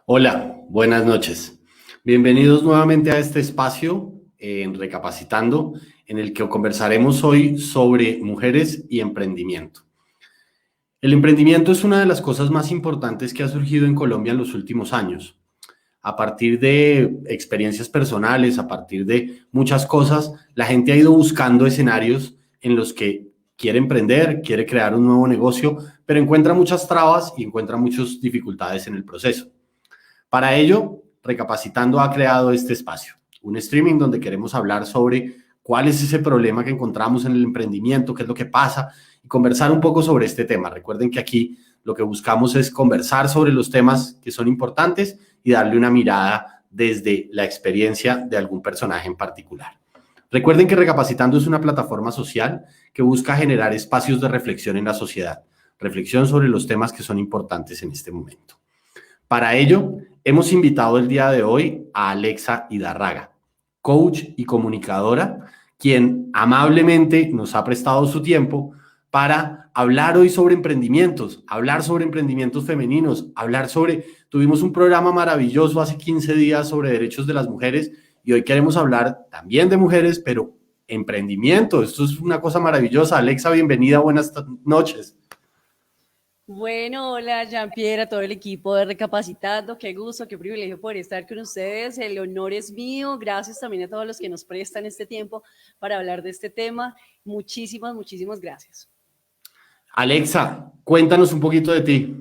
Hola, buenas noches. Bienvenidos nuevamente a este espacio en Recapacitando, en el que conversaremos hoy sobre mujeres y emprendimiento. El emprendimiento es una de las cosas más importantes que ha surgido en Colombia en los últimos años. A partir de experiencias personales, a partir de muchas cosas, la gente ha ido buscando escenarios en los que quiere emprender, quiere crear un nuevo negocio, pero encuentra muchas trabas y encuentra muchas dificultades en el proceso. Para ello, Recapacitando ha creado este espacio, un streaming donde queremos hablar sobre cuál es ese problema que encontramos en el emprendimiento, qué es lo que pasa y conversar un poco sobre este tema. Recuerden que aquí lo que buscamos es conversar sobre los temas que son importantes y darle una mirada desde la experiencia de algún personaje en particular. Recuerden que Recapacitando es una plataforma social que busca generar espacios de reflexión en la sociedad, reflexión sobre los temas que son importantes en este momento. Para ello, hemos invitado el día de hoy a Alexa Idarraga, coach y comunicadora, quien amablemente nos ha prestado su tiempo para hablar hoy hablar sobre emprendimientos femeninos, tuvimos un programa maravilloso hace 15 días sobre derechos de las mujeres y hoy queremos hablar también de mujeres, pero emprendimiento, esto es una cosa maravillosa. Alexa, bienvenida, buenas noches. Bueno, hola Jean-Pierre, a todo el equipo de Recapacitando, qué gusto, qué privilegio poder estar con ustedes, el honor es mío, gracias también a todos los que nos prestan este tiempo para hablar de este tema, muchísimas gracias. Alexa, cuéntanos un poquito de ti.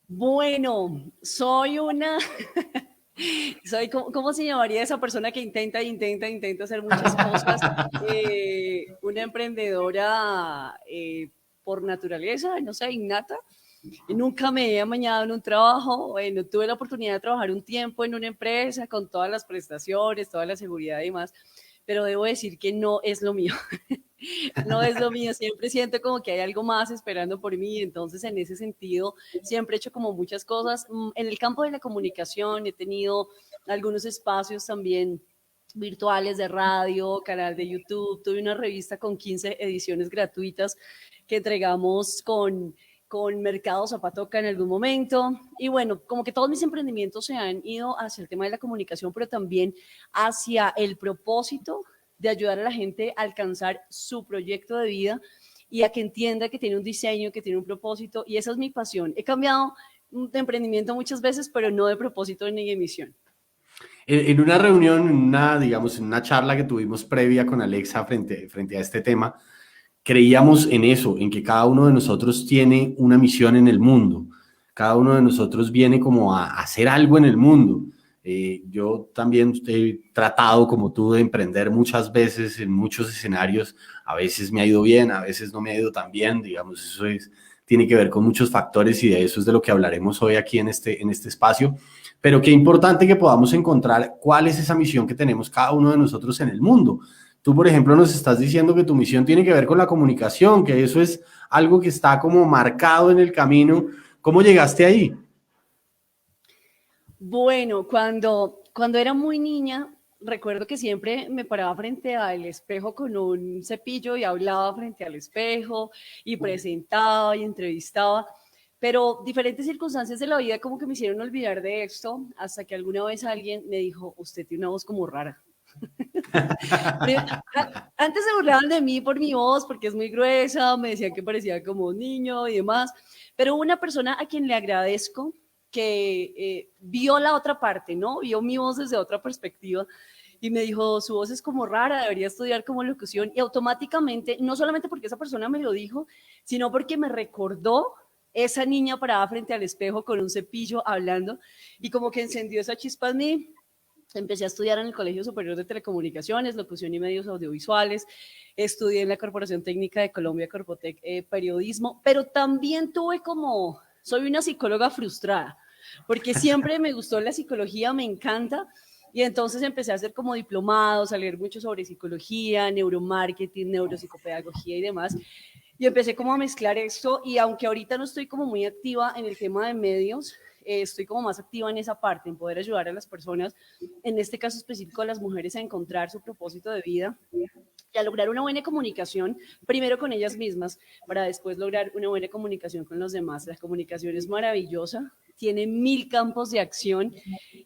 Bueno, soy una, ¿cómo se llamaría esa persona que intenta hacer muchas cosas? Una emprendedora por naturaleza, no sé, innata. Nunca me he amañado en un trabajo, bueno, tuve la oportunidad de trabajar un tiempo en una empresa con todas las prestaciones, toda la seguridad y demás, pero debo decir que no es lo mío. No es lo mío, siempre siento como que hay algo más esperando por mí, entonces en ese sentido siempre he hecho como muchas cosas. En el campo de la comunicación he tenido algunos espacios también virtuales de radio, canal de YouTube, tuve una revista con 15 ediciones gratuitas que entregamos con Mercado Zapatoca en algún momento. Y bueno, como que todos mis emprendimientos se han ido hacia el tema de la comunicación, pero también hacia el propósito de ayudar a la gente a alcanzar su proyecto de vida y a que entienda que tiene un diseño, que tiene un propósito. Y esa es mi pasión. He cambiado de emprendimiento muchas veces, pero no de propósito ni de misión. En una reunión, digamos, en una charla que tuvimos previa con Alexa frente a este tema, creíamos en eso, en que cada uno de nosotros tiene una misión en el mundo. Cada uno de nosotros viene como a hacer algo en el mundo. Yo también he tratado, como tú, de emprender muchas veces en muchos escenarios. A veces me ha ido bien, a veces no me ha ido tan bien. Digamos, tiene que ver con muchos factores y de eso es de lo que hablaremos hoy aquí en este espacio. Pero qué importante que podamos encontrar cuál es esa misión que tenemos cada uno de nosotros en el mundo. Tú, por ejemplo, nos estás diciendo que tu misión tiene que ver con la comunicación, que eso es algo que está como marcado en el camino. ¿Cómo llegaste ahí? Bueno, cuando era muy niña, recuerdo que siempre me paraba frente al espejo con un cepillo y hablaba frente al espejo y presentaba y entrevistaba, pero diferentes circunstancias de la vida como que me hicieron olvidar de esto hasta que alguna vez alguien me dijo, usted tiene una voz como rara. Antes se burlaban de mí por mi voz, porque es muy gruesa, me decían que parecía como un niño y demás, pero una persona a quien le agradezco que vio la otra parte, ¿no? Vio mi voz desde otra perspectiva y me dijo, su voz es como rara, debería estudiar como locución y automáticamente, no solamente porque esa persona me lo dijo, sino porque me recordó esa niña parada frente al espejo con un cepillo hablando y como que encendió esa chispa en mí. Empecé a estudiar en el Colegio Superior de Telecomunicaciones, Locución y Medios Audiovisuales, estudié en la Corporación Técnica de Colombia, Corpotec, periodismo, pero también tuve como, soy una psicóloga frustrada, porque siempre me gustó la psicología, me encanta, y entonces empecé a hacer como diplomados, a leer mucho sobre psicología, neuromarketing, neuropsicopedagogía y demás, y empecé como a mezclar esto y aunque ahorita no estoy como muy activa en el tema de medios, estoy como más activa en esa parte, en poder ayudar a las personas, en este caso específico a las mujeres a encontrar su propósito de vida. a lograr una buena comunicación, primero con ellas mismas, para después lograr una buena comunicación con los demás. La comunicación es maravillosa, tiene 1000 campos de acción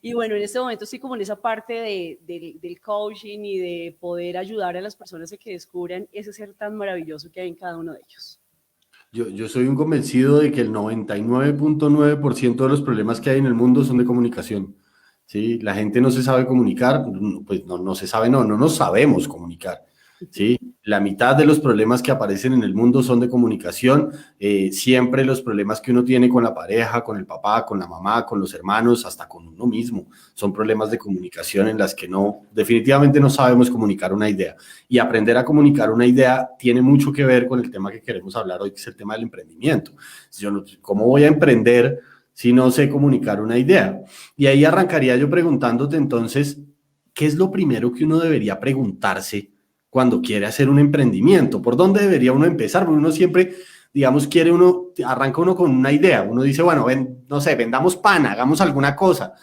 y bueno, en este momento estoy como en esa parte del coaching y de poder ayudar a las personas a que descubran ese ser tan maravilloso que hay en cada uno de ellos. Yo soy un convencido de que el 99.9% de los problemas que hay en el mundo son de comunicación. ¿Sí? La gente no se sabe comunicar, pues no se sabe, no nos sabemos comunicar. ¿Sí? La mitad de los problemas que aparecen en el mundo son de comunicación. Siempre los problemas que uno tiene con la pareja, con el papá, con la mamá, con los hermanos, hasta con uno mismo, son problemas de comunicación en las que definitivamente no sabemos comunicar una idea. Y aprender a comunicar una idea tiene mucho que ver con el tema que queremos hablar hoy, que es el tema del emprendimiento. ¿Cómo voy a emprender si no sé comunicar una idea? Y ahí arrancaría yo preguntándote entonces, ¿qué es lo primero que uno debería preguntarse cuando quiere hacer un emprendimiento? ¿Por dónde debería uno empezar? Porque uno siempre, digamos, arranca uno con una idea. Uno dice, bueno, no sé, vendamos pan, hagamos alguna cosa.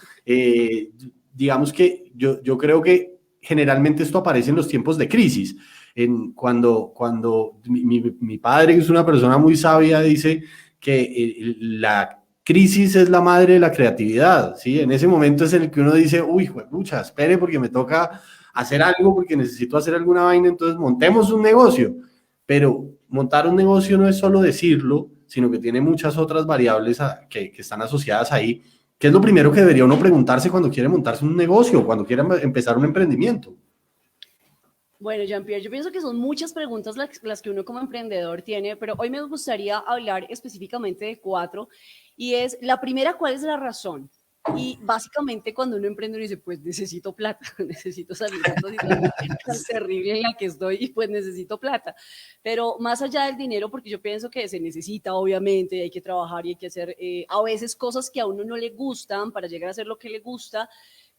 Digamos que yo creo que generalmente esto aparece en los tiempos de crisis. Cuando mi padre, que es una persona muy sabia, dice que la crisis es la madre de la creatividad, ¿sí? En ese momento es en el que uno dice, uy, pucha, espere porque me toca hacer algo, porque necesito hacer alguna vaina, entonces montemos un negocio. Pero montar un negocio no es solo decirlo, sino que tiene muchas otras variables que están asociadas ahí. ¿Qué es lo primero que debería uno preguntarse cuando quiere montarse un negocio, cuando quiere empezar un emprendimiento? Bueno, Jean-Pierre, yo pienso que son muchas preguntas las que uno como emprendedor tiene, pero hoy me gustaría hablar específicamente de 4, y es la primera, ¿cuál es la razón? Y básicamente cuando uno emprende uno dice, pues necesito plata, necesito salir de esta situación tan terrible en la que estoy y pues necesito plata. Pero más allá del dinero, porque yo pienso que se necesita, obviamente, hay que trabajar y hay que hacer a veces cosas que a uno no le gustan para llegar a hacer lo que le gusta,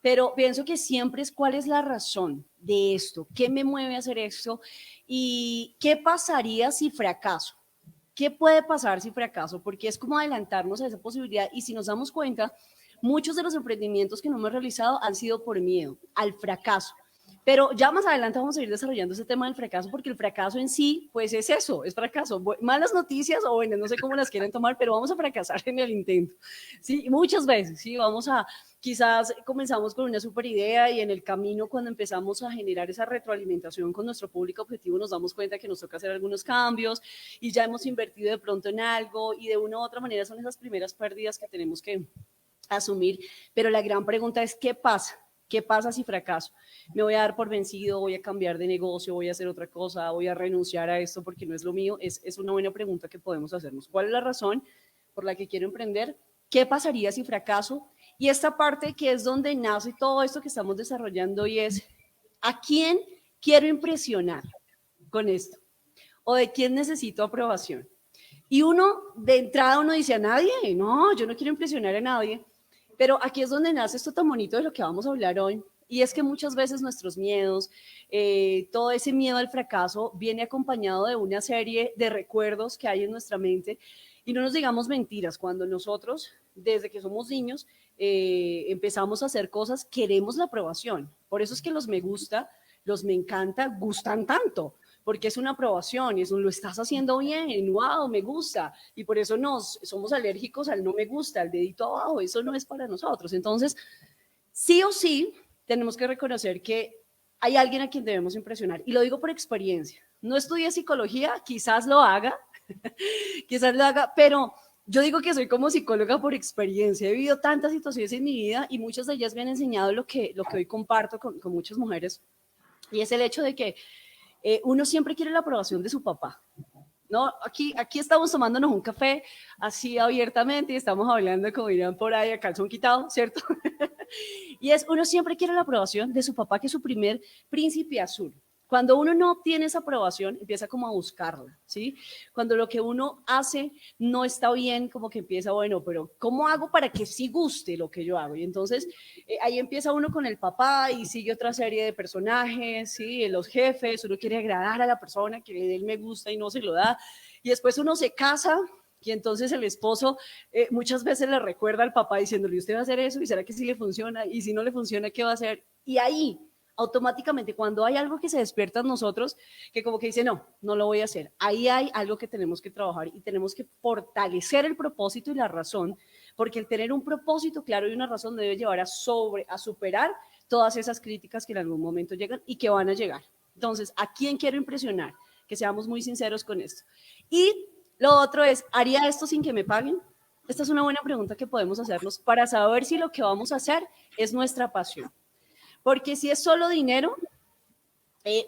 pero pienso que siempre es cuál es la razón de esto, qué me mueve a hacer esto y qué pasaría si fracaso. ¿Qué puede pasar si fracaso? Porque es como adelantarnos a esa posibilidad y si nos damos cuenta, muchos de los emprendimientos que no hemos realizado han sido por miedo al fracaso. Pero ya más adelante vamos a ir desarrollando ese tema del fracaso, porque el fracaso en sí, pues es eso, es fracaso. Malas noticias o bueno, no sé cómo las quieren tomar, pero vamos a fracasar en el intento. Sí, muchas veces, sí, quizás comenzamos con una super idea y en el camino cuando empezamos a generar esa retroalimentación con nuestro público objetivo nos damos cuenta que nos toca hacer algunos cambios y ya hemos invertido de pronto en algo y de una u otra manera son esas primeras pérdidas que tenemos que asumir, pero la gran pregunta es ¿qué pasa? ¿Qué pasa si fracaso? ¿Me voy a dar por vencido? ¿Voy a cambiar de negocio? ¿Voy a hacer otra cosa? ¿Voy a renunciar a esto porque no es lo mío? Es una buena pregunta que podemos hacernos. ¿Cuál es la razón por la que quiero emprender? ¿Qué pasaría si fracaso? Y esta parte que es donde nace todo esto que estamos desarrollando y es ¿a quién quiero impresionar con esto? ¿O de quién necesito aprobación? Y uno, de entrada, uno dice a nadie, no, yo no quiero impresionar a nadie. Pero aquí es donde nace esto tan bonito de lo que vamos a hablar hoy. Y es que muchas veces nuestros miedos, todo ese miedo al fracaso viene acompañado de una serie de recuerdos que hay en nuestra mente. Y no nos digamos mentiras, cuando nosotros, desde que somos niños, empezamos a hacer cosas, queremos la aprobación. Por eso es que los me gusta, los me encanta, gustan tanto porque es una aprobación y es un lo estás haciendo bien, wow, me gusta. Y por eso somos alérgicos al no me gusta, al dedito abajo, eso no es para nosotros. Entonces, sí o sí, tenemos que reconocer que hay alguien a quien debemos impresionar. Y lo digo por experiencia. No estudié psicología, quizás lo haga, pero yo digo que soy como psicóloga por experiencia. He vivido tantas situaciones en mi vida y muchas de ellas me han enseñado lo que hoy comparto con muchas mujeres. Y es el hecho de que uno siempre quiere la aprobación de su papá. ¿No? Aquí estamos tomándonos un café así abiertamente y estamos hablando, como dirán por ahí, a calzón quitado, ¿cierto? Y uno siempre quiere la aprobación de su papá, que es su primer príncipe azul. Cuando uno no obtiene esa aprobación, empieza como a buscarla, ¿sí? Cuando lo que uno hace no está bien, como que empieza, bueno, pero ¿cómo hago para que sí guste lo que yo hago? Y entonces ahí empieza uno con el papá y sigue otra serie de personajes, ¿sí? Los jefes, uno quiere agradar a la persona que le dé el me gusta y no se lo da. Y después uno se casa y entonces el esposo muchas veces le recuerda al papá diciéndole, usted va a hacer eso y será que sí le funciona y si no le funciona, ¿qué va a hacer? Y ahí automáticamente cuando hay algo que se despierta en nosotros, que como que dice, no, no lo voy a hacer. Ahí hay algo que tenemos que trabajar y tenemos que fortalecer el propósito y la razón, porque el tener un propósito claro y una razón debe llevar a superar todas esas críticas que en algún momento llegan y que van a llegar. Entonces, ¿a quién quiero impresionar? Que seamos muy sinceros con esto. Y lo otro es, ¿haría esto sin que me paguen? Esta es una buena pregunta que podemos hacernos para saber si lo que vamos a hacer es nuestra pasión. Porque si es solo dinero,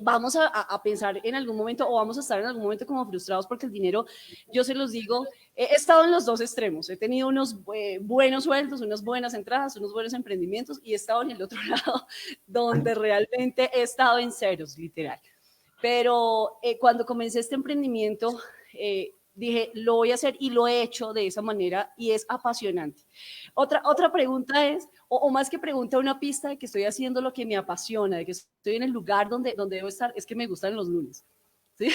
vamos a pensar en algún momento o vamos a estar en algún momento como frustrados porque el dinero, yo se los digo, he estado en los dos extremos, he tenido unos buenos sueldos, unas buenas entradas, unos buenos emprendimientos y he estado en el otro lado donde realmente he estado en ceros, literal. Pero cuando comencé este emprendimiento, dije, lo voy a hacer y lo he hecho de esa manera y es apasionante. Otra pregunta es, o más que pregunta, una pista de que estoy haciendo lo que me apasiona, de que estoy en el lugar donde debo estar, es que me gustan los lunes. ¿Sí?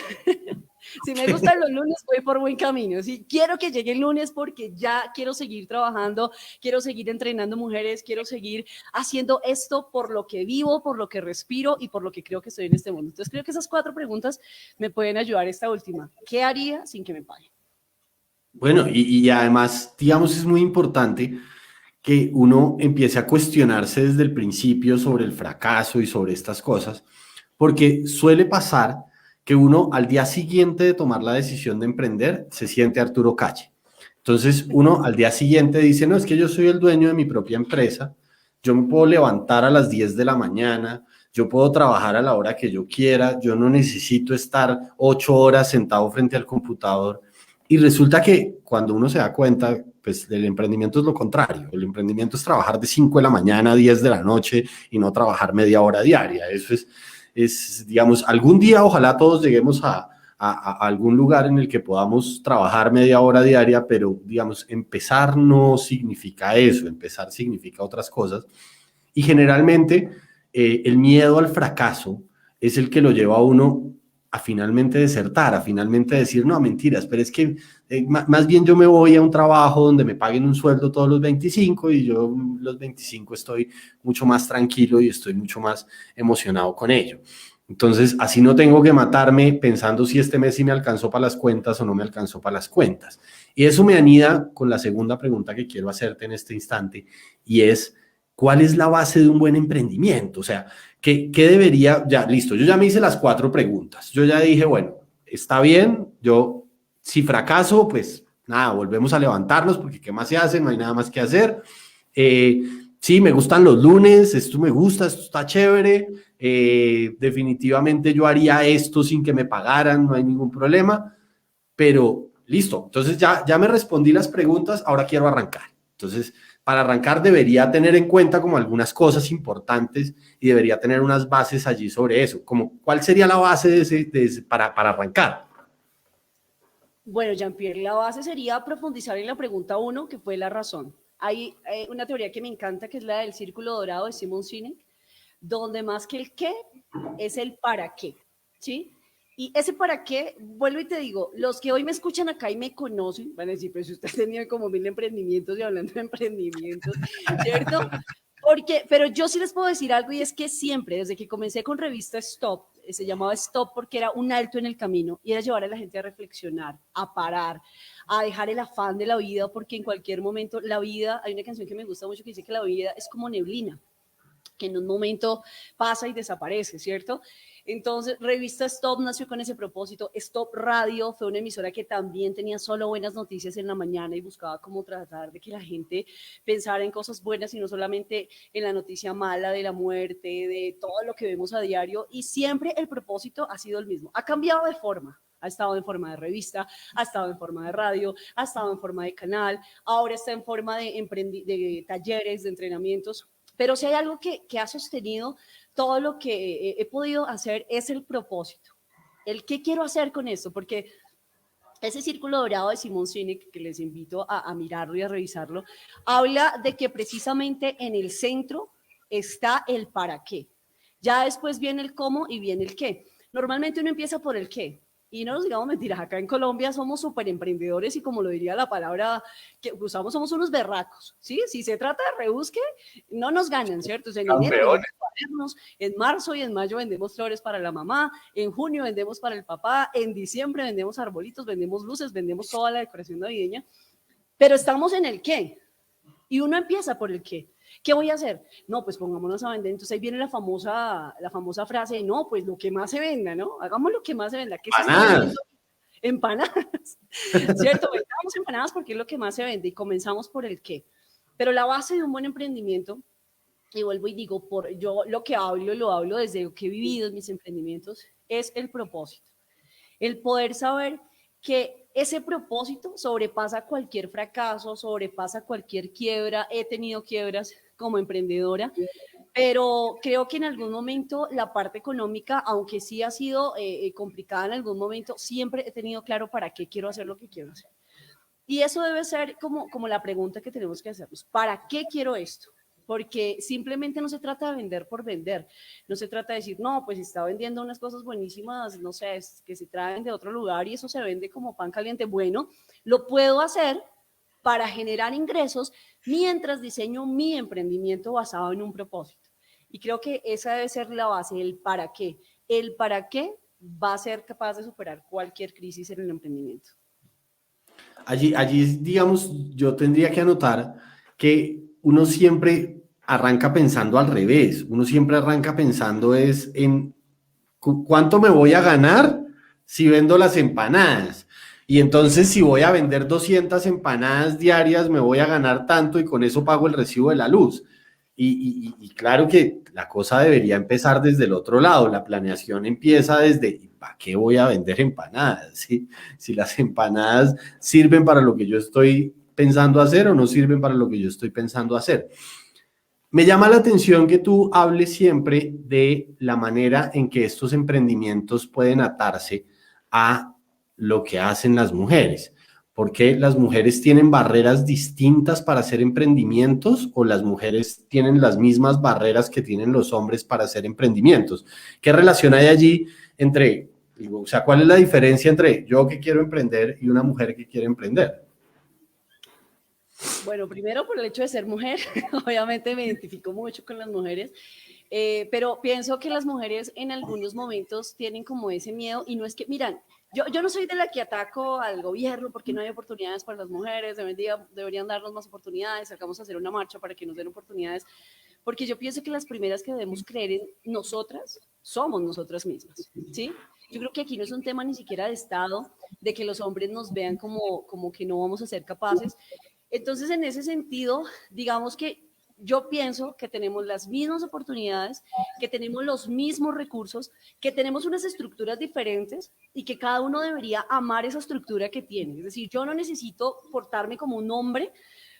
Si me gustan los lunes, voy por buen camino. Si quiero que llegue el lunes porque ya quiero seguir trabajando, quiero seguir entrenando mujeres, quiero seguir haciendo esto por lo que vivo, por lo que respiro y por lo que creo que estoy en este mundo. Entonces creo que esas 4 preguntas me pueden ayudar esta última. ¿Qué haría sin que me paguen? Bueno, y además, digamos, es muy importante que uno empiece a cuestionarse desde el principio sobre el fracaso y sobre estas cosas, porque suele pasar que uno al día siguiente de tomar la decisión de emprender se siente Arturo Calle. Entonces uno al día siguiente dice, no, es que yo soy el dueño de mi propia empresa, yo me puedo levantar a las 10 de la mañana, yo puedo trabajar a la hora que yo quiera, yo no necesito estar 8 horas sentado frente al computador. Y resulta que cuando uno se da cuenta, pues el emprendimiento es lo contrario. El emprendimiento es trabajar de 5 de la mañana a 10 de la noche y no trabajar media hora diaria. Eso es digamos, algún día ojalá todos lleguemos a algún lugar en el que podamos trabajar media hora diaria, pero digamos, empezar no significa eso, empezar significa otras cosas. Y generalmente el miedo al fracaso es el que lo lleva a uno a finalmente desertar, a finalmente decir, no, mentiras, pero es que más bien yo me voy a un trabajo donde me paguen un sueldo todos los 25 y yo los 25 estoy mucho más tranquilo y estoy mucho más emocionado con ello. Entonces, así no tengo que matarme pensando si este mes sí me alcanzó para las cuentas o no me alcanzó para las cuentas. Y eso me anida con la segunda pregunta que quiero hacerte en este instante y es, ¿cuál es la base de un buen emprendimiento? O sea, ¿qué debería? Ya, listo, yo ya me hice las 4 preguntas. Yo ya dije, bueno, está bien, yo si fracaso, pues nada, volvemos a levantarnos porque ¿qué más se hace? No hay nada más que hacer. Sí, me gustan los lunes, esto me gusta, esto está chévere. Definitivamente yo haría esto sin que me pagaran, no hay ningún problema, pero listo. Entonces ya me respondí las preguntas, ahora quiero arrancar. Entonces, para arrancar debería tener en cuenta como algunas cosas importantes y debería tener unas bases allí sobre eso. Como, ¿cuál sería la base para arrancar? Bueno, Jean-Pierre, la base sería profundizar en la pregunta 1, que fue la razón. Hay una teoría que me encanta, que es la del círculo dorado de Simon Sinek, donde más que el qué es el para qué, ¿sí? Y ese para qué, vuelvo y te digo, los que hoy me escuchan acá y me conocen, van a decir, pero si usted ha tenido como 1000 emprendimientos y hablando de emprendimientos, ¿cierto? Pero yo sí les puedo decir algo y es que siempre, desde que comencé con revista Stop, se llamaba Stop porque era un alto en el camino y era llevar a la gente a reflexionar, a parar, a dejar el afán de la vida, porque en cualquier momento la vida, hay una canción que me gusta mucho que dice que la vida es como neblina, que en un momento pasa y desaparece, ¿cierto? Entonces, Revista Stop nació con ese propósito. Stop Radio fue una emisora que también tenía solo buenas noticias en la mañana y buscaba como tratar de que la gente pensara en cosas buenas y no solamente en la noticia mala de la muerte, de todo lo que vemos a diario. Y siempre el propósito ha sido el mismo. Ha cambiado de forma. Ha estado en forma de revista, ha estado en forma de radio, ha estado en forma de canal, ahora está en forma de talleres, de entrenamientos. Pero si hay algo que ha sostenido todo lo que he podido hacer es el propósito. El qué quiero hacer con esto, porque ese círculo dorado de Simon Sinek, que les invito a mirarlo y a revisarlo, habla de que precisamente en el centro está el para qué. Ya después viene el cómo y viene el qué. Normalmente uno empieza por el qué Y no nos digamos mentiras, acá en Colombia somos súper emprendedores y como lo diría la palabra que usamos, somos unos berracos, ¿sí? Si se trata de rebusque, no nos ganan, ¿cierto? O sea, en enero vendemos cuadernos, en marzo y en mayo vendemos flores para la mamá, en junio vendemos para el papá, en diciembre vendemos arbolitos, vendemos luces, vendemos toda la decoración navideña, pero estamos en el qué. Y uno empieza por el qué. ¿Qué voy a hacer? No, pues pongámonos a vender. Entonces ahí viene la famosa frase, no, pues lo que más se venda, ¿no? Hagamos lo que más se venda. ¿Qué se está vendiendo? Empanadas, ¿cierto? Vendamos empanadas porque es lo que más se vende y comenzamos por el qué. Pero la base de un buen emprendimiento, y vuelvo y digo, yo lo que hablo, lo hablo desde lo que he vivido en mis emprendimientos, es el propósito. El poder saber que ese propósito sobrepasa cualquier fracaso, sobrepasa cualquier quiebra. He tenido quiebras como emprendedora, pero creo que en algún momento la parte económica, aunque sí ha sido complicada en algún momento, siempre he tenido claro para qué quiero hacer lo que quiero hacer. Y eso debe ser como la pregunta que tenemos que hacernos. ¿Para qué quiero esto? Porque simplemente no se trata de vender por vender, no se trata de decir, no, pues está vendiendo unas cosas buenísimas, no sé, que se traen de otro lugar y eso se vende como pan caliente. Bueno, lo puedo hacer para generar ingresos mientras diseño mi emprendimiento basado en un propósito. Y creo que esa debe ser la base, el para qué. El para qué va a ser capaz de superar cualquier crisis en el emprendimiento. Allí, digamos, yo tendría que anotar que uno siempre arranca pensando al revés, uno siempre arranca pensando es en cuánto me voy a ganar si vendo las empanadas. Y entonces si voy a vender 200 empanadas diarias, me voy a ganar tanto y con eso pago el recibo de la luz. Y claro que la cosa debería empezar desde el otro lado, la planeación empieza desde, ¿para qué voy a vender empanadas? ¿Sí? Si las empanadas sirven para lo que yo estoy pensando hacer o no sirven para lo que yo estoy pensando hacer. Me llama la atención que tú hables siempre de la manera en que estos emprendimientos pueden atarse a lo que hacen las mujeres. ¿Por qué las mujeres tienen barreras distintas para hacer emprendimientos o las mujeres tienen las mismas barreras que tienen los hombres para hacer emprendimientos? ¿Qué relación hay allí entre, o sea, cuál es la diferencia entre yo que quiero emprender y una mujer que quiere emprender? Bueno, primero por el hecho de ser mujer, obviamente me identifico mucho con las mujeres, pero pienso que las mujeres en algunos momentos tienen como ese miedo y no es que, miran, yo no soy de la que ataco al gobierno porque no hay oportunidades para las mujeres, deberían darnos más oportunidades, sacamos a hacer una marcha para que nos den oportunidades, porque yo pienso que las primeras que debemos creer en nosotras somos nosotras mismas, ¿sí? Yo creo que aquí no es un tema ni siquiera de Estado, de que los hombres nos vean como que no vamos a ser capaces. Entonces, en ese sentido, digamos que yo pienso que tenemos las mismas oportunidades, que tenemos los mismos recursos, que tenemos unas estructuras diferentes y que cada uno debería amar esa estructura que tiene. Es decir, yo no necesito portarme como un hombre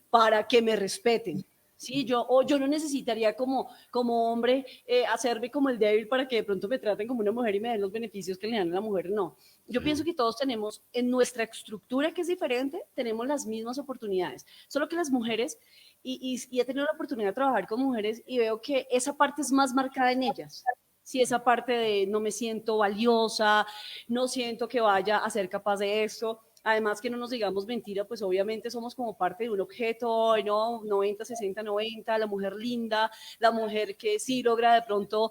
para que me respeten. Sí, yo no necesitaría como hombre hacerme como el débil para que de pronto me traten como una mujer y me den los beneficios que le dan a la mujer. No, yo pienso que todos tenemos en nuestra estructura que es diferente, tenemos las mismas oportunidades. Solo que las mujeres, y he tenido la oportunidad de trabajar con mujeres y veo que esa parte es más marcada en ellas. Sí, esa parte de no me siento valiosa, no siento que vaya a ser capaz de esto. Además, que no nos digamos mentira, pues obviamente somos como parte de un objeto, ¿no? 90, 60, 90, la mujer linda, la mujer que sí logra de pronto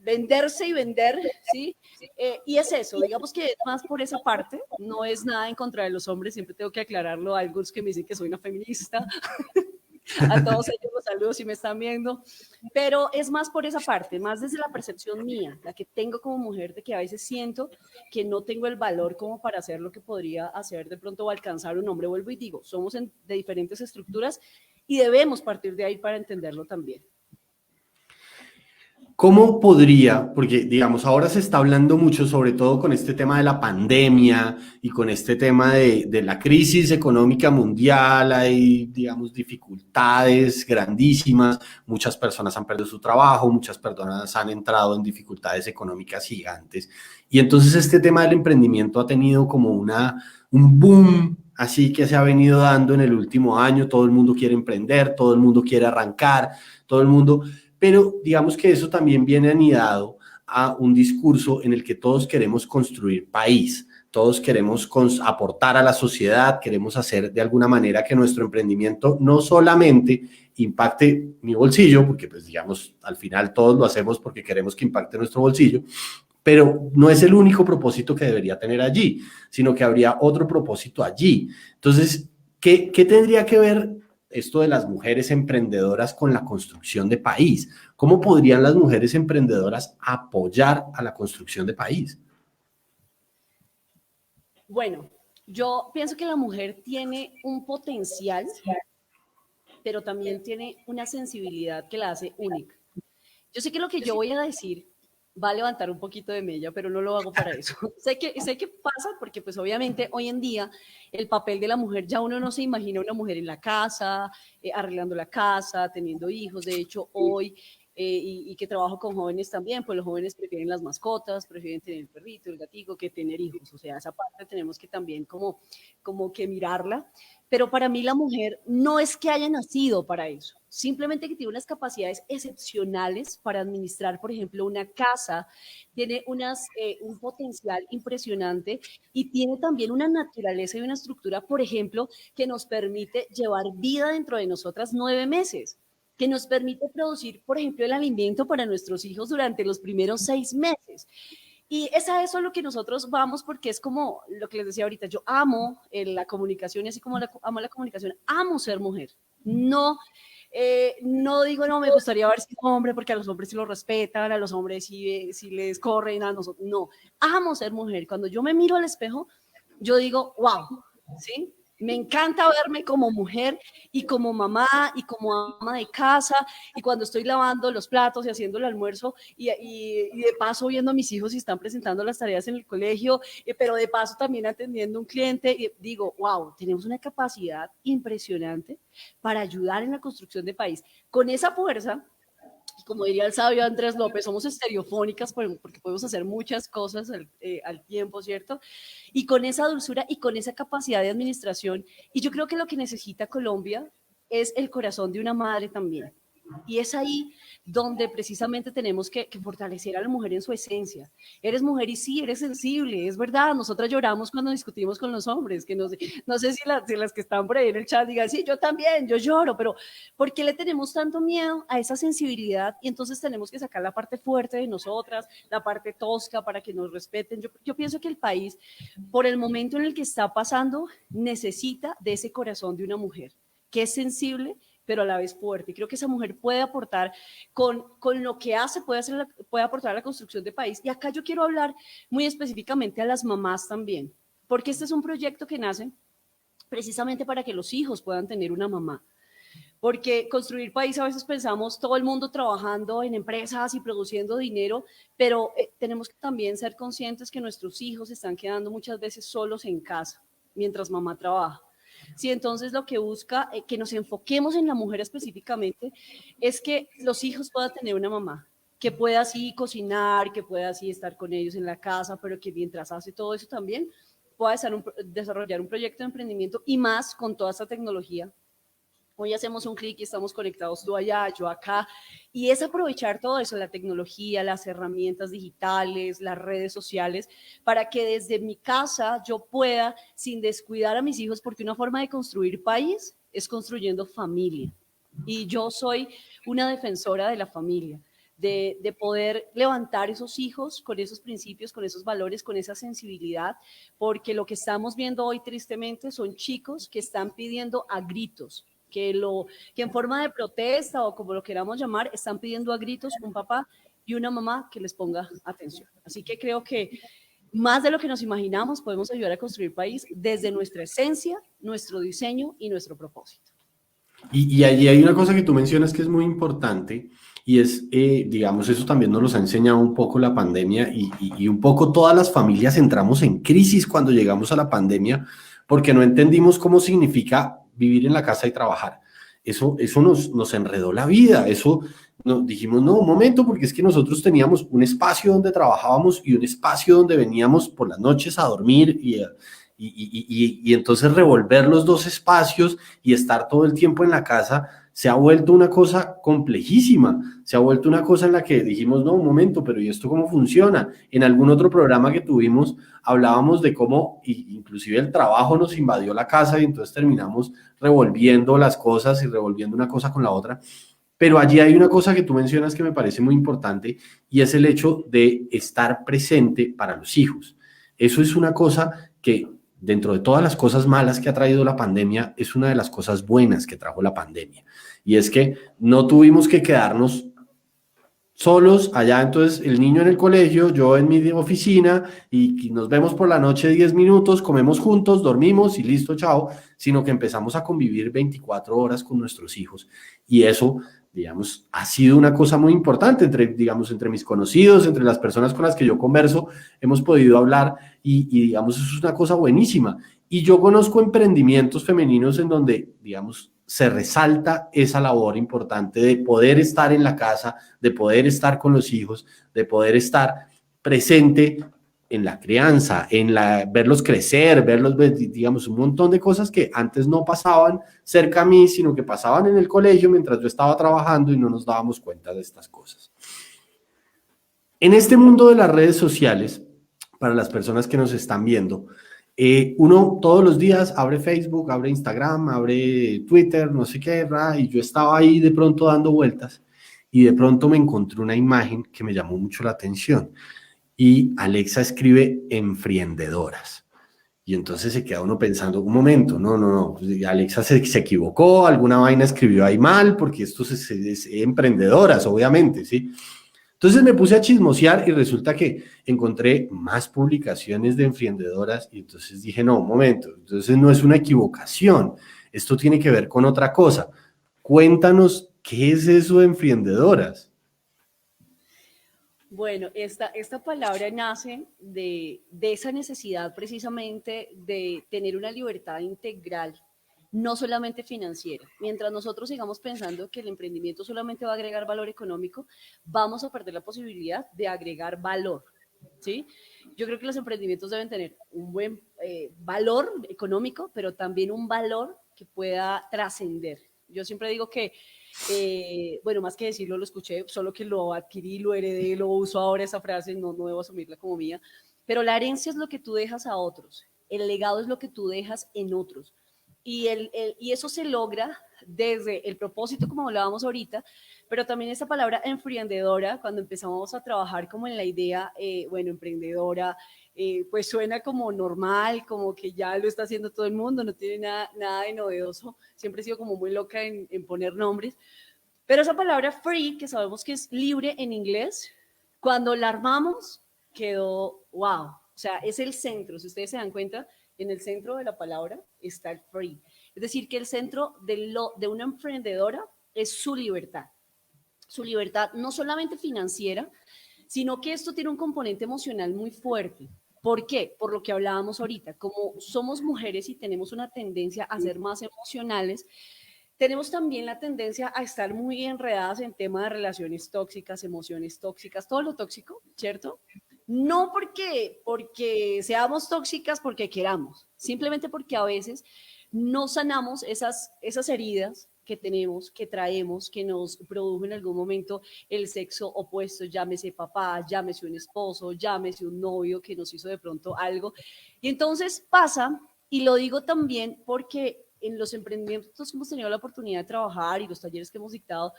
venderse y vender, ¿sí? Y es eso, digamos que es más por esa parte, no es nada en contra de los hombres, siempre tengo que aclararlo a algunos que me dicen que soy una feminista. A todos ellos los saludos si me están viendo, pero es más por esa parte, más desde la percepción mía, la que tengo como mujer, de que a veces siento que no tengo el valor como para hacer lo que podría hacer de pronto o alcanzar un hombre. Vuelvo y digo, somos de diferentes estructuras y debemos partir de ahí para entenderlo también. ¿Cómo podría, porque digamos ahora se está hablando mucho, sobre todo con este tema de la pandemia y con este tema de la crisis económica mundial, hay digamos dificultades grandísimas, muchas personas han perdido su trabajo, muchas personas han entrado en dificultades económicas gigantes y entonces este tema del emprendimiento ha tenido como un boom así que se ha venido dando en el último año, todo el mundo quiere emprender, todo el mundo quiere arrancar, todo el mundo... Pero digamos que eso también viene anidado a un discurso en el que todos queremos construir país, todos queremos aportar a la sociedad, queremos hacer de alguna manera que nuestro emprendimiento no solamente impacte mi bolsillo, porque pues digamos, al final todos lo hacemos porque queremos que impacte nuestro bolsillo, pero no es el único propósito que debería tener allí, sino que habría otro propósito allí. Entonces, ¿qué tendría que ver esto de las mujeres emprendedoras con la construcción de país? ¿Cómo podrían las mujeres emprendedoras apoyar a la construcción de país? Bueno, yo pienso que la mujer tiene un potencial, pero también tiene una sensibilidad que la hace única. Yo sé que lo que yo voy a decir va a levantar un poquito de mella, pero no lo hago para eso. sé que pasa porque pues obviamente hoy en día el papel de la mujer, ya uno no se imagina una mujer en la casa, arreglando la casa, teniendo hijos. De hecho, hoy, y que trabajo con jóvenes también, pues los jóvenes prefieren las mascotas, prefieren tener el perrito, el gatico, que tener hijos. O sea, esa parte tenemos que también como que mirarla. Pero para mí la mujer no es que haya nacido para eso, simplemente que tiene unas capacidades excepcionales para administrar, por ejemplo, una casa, tiene un potencial impresionante y tiene también una naturaleza y una estructura, por ejemplo, que nos permite llevar vida dentro de nosotras 9 meses, que nos permite producir, por ejemplo, el alimento para nuestros hijos durante los primeros 6 meses. Y es a eso lo que nosotros vamos, porque es como lo que les decía ahorita, yo amo la comunicación y así como amo la comunicación, amo ser mujer. No, no digo, no, me gustaría haber sido hombre porque a los hombres sí los respetan, a los hombres sí les corren, a nosotros, no, amo ser mujer. Cuando yo me miro al espejo, yo digo, wow, ¿sí? Me encanta verme como mujer y como mamá y como ama de casa y cuando estoy lavando los platos y haciendo el almuerzo y de paso viendo a mis hijos si están presentando las tareas en el colegio, pero de paso también atendiendo a un cliente, y digo, wow, tenemos una capacidad impresionante para ayudar en la construcción de país. Con esa fuerza, como diría el sabio Andrés López, somos estereofónicas porque podemos hacer muchas cosas al tiempo, ¿cierto? Y con esa dulzura y con esa capacidad de administración. Y yo creo que lo que necesita Colombia es el corazón de una madre también. Y es ahí donde precisamente tenemos que fortalecer a la mujer en su esencia. Eres mujer y sí, eres sensible, es verdad. Nosotras lloramos cuando discutimos con los hombres, que no sé si las que están por ahí en el chat digan, sí, yo también, yo lloro, pero ¿por qué le tenemos tanto miedo a esa sensibilidad? Y entonces tenemos que sacar la parte fuerte de nosotras, la parte tosca para que nos respeten. Yo pienso que el país, por el momento en el que está pasando, necesita de ese corazón de una mujer que es sensible, pero a la vez fuerte. Creo que esa mujer puede aportar con lo que hace, puede aportar a la construcción de país. Y acá yo quiero hablar muy específicamente a las mamás también, porque este es un proyecto que nace precisamente para que los hijos puedan tener una mamá. Porque construir país a veces pensamos todo el mundo trabajando en empresas y produciendo dinero, pero tenemos que también ser conscientes que nuestros hijos están quedando muchas veces solos en casa mientras mamá trabaja. Sí, entonces lo que busca que nos enfoquemos en la mujer específicamente es que los hijos puedan tener una mamá, que pueda así cocinar, que pueda así estar con ellos en la casa, pero que mientras hace todo eso también pueda desarrollar un proyecto de emprendimiento y más con toda esta tecnología. Hoy hacemos un clic y estamos conectados tú allá, yo acá, y es aprovechar todo eso, la tecnología, las herramientas digitales, las redes sociales, para que desde mi casa yo pueda, sin descuidar a mis hijos, porque una forma de construir país es construyendo familia. Y yo soy una defensora de la familia, de poder levantar esos hijos con esos principios, con esos valores, con esa sensibilidad, porque lo que estamos viendo hoy tristemente son chicos que están pidiendo a gritos, que en forma de protesta o como lo queramos llamar, están pidiendo a gritos un papá y una mamá que les ponga atención. Así que creo que más de lo que nos imaginamos podemos ayudar a construir país desde nuestra esencia, nuestro diseño y nuestro propósito. Y allí hay una cosa que tú mencionas que es muy importante y es, digamos, eso también nos ha enseñado un poco la pandemia y un poco todas las familias entramos en crisis cuando llegamos a la pandemia porque no entendimos cómo significa vivir en la casa y trabajar. Eso nos enredó la vida, dijimos, no, un momento, porque es que nosotros teníamos un espacio donde trabajábamos y un espacio donde veníamos por las noches a dormir y entonces revolver los dos espacios y estar todo el tiempo en la casa se ha vuelto una cosa complejísima, se ha vuelto una cosa en la que dijimos, no, un momento, pero ¿y esto cómo funciona? En algún otro programa que tuvimos hablábamos de cómo inclusive el trabajo nos invadió la casa y entonces terminamos revolviendo las cosas y revolviendo una cosa con la otra. Pero allí hay una cosa que tú mencionas que me parece muy importante y es el hecho de estar presente para los hijos. Eso es una cosa que dentro de todas las cosas malas que ha traído la pandemia, es una de las cosas buenas que trajo la pandemia. Y es que no tuvimos que quedarnos solos allá, entonces el niño en el colegio, yo en mi oficina y nos vemos por la noche 10 minutos, comemos juntos, dormimos y listo, chao, sino que empezamos a convivir 24 horas con nuestros hijos y eso, digamos, ha sido una cosa muy importante entre, digamos, entre mis conocidos, entre las personas con las que yo converso, hemos podido hablar digamos, eso es una cosa buenísima. Y yo conozco emprendimientos femeninos en donde, digamos, se resalta esa labor importante de poder estar en la casa, de poder estar con los hijos, de poder estar presente en la crianza, verlos crecer, verlos, digamos, un montón de cosas que antes no pasaban cerca a mí, sino que pasaban en el colegio mientras yo estaba trabajando y no nos dábamos cuenta de estas cosas. En este mundo de las redes sociales, para las personas que nos están viendo, uno todos los días abre Facebook, abre Instagram, abre Twitter, no sé qué, y yo estaba ahí de pronto dando vueltas y de pronto me encontré una imagen que me llamó mucho la atención y Alexa escribe enfriendedoras. Y entonces se queda uno pensando, un momento, no, Alexa se equivocó, alguna vaina escribió ahí mal, porque esto es emprendedoras, obviamente, ¿sí? Entonces me puse a chismosear y resulta que encontré más publicaciones de emprendedoras y entonces dije, no, un momento, entonces no es una equivocación, esto tiene que ver con otra cosa. Cuéntanos, ¿qué es eso de emprendedoras? Bueno, esta palabra nace de esa necesidad precisamente de tener una libertad integral, no solamente financiera. Mientras nosotros sigamos pensando que el emprendimiento solamente va a agregar valor económico, vamos a perder la posibilidad de agregar valor, ¿sí? Yo creo que los emprendimientos deben tener un buen valor económico, pero también un valor que pueda trascender. Yo siempre digo que bueno, más que decirlo, lo escuché, solo que lo adquirí, lo heredé, lo uso ahora esa frase, no debo asumirla como mía, pero la herencia es lo que tú dejas a otros, el legado es lo que tú dejas en otros. Y eso se logra desde el propósito, como hablábamos ahorita, pero también esa palabra emprendedora, cuando empezamos a trabajar como en la idea, bueno, emprendedora, pues suena como normal, como que ya lo está haciendo todo el mundo, no tiene nada de novedoso. Siempre he sido como muy loca en poner nombres. Pero esa palabra free, que sabemos que es libre en inglés, cuando la armamos, quedó wow. O sea, es el centro. Si ustedes se dan cuenta, en el centro de la palabra está el free. Es decir, que el centro de una emprendedora es su libertad. Su libertad no solamente financiera, sino que esto tiene un componente emocional muy fuerte. ¿Por qué? Por lo que hablábamos ahorita, como somos mujeres y tenemos una tendencia a ser más emocionales, tenemos también la tendencia a estar muy enredadas en temas de relaciones tóxicas, emociones tóxicas, todo lo tóxico, ¿cierto? No porque seamos tóxicas porque queramos, simplemente porque a veces no sanamos esas heridas que tenemos, que traemos, que nos produjo en algún momento el sexo opuesto, llámese papá, llámese un esposo, llámese un novio que nos hizo de pronto algo. Y entonces pasa, y lo digo también porque en los emprendimientos que hemos tenido la oportunidad de trabajar y los talleres que hemos dictado,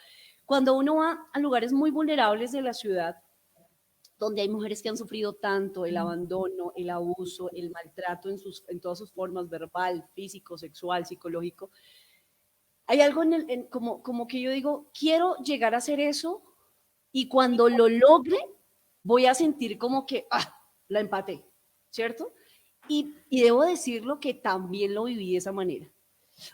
cuando uno va a lugares muy vulnerables de la ciudad, donde hay mujeres que han sufrido tanto el abandono, el abuso, el maltrato en todas sus formas, verbal, físico, sexual, psicológico, hay algo como que yo digo, quiero llegar a hacer eso y cuando lo logre voy a sentir como que, la empaté, ¿cierto? Y debo decirlo que también lo viví de esa manera.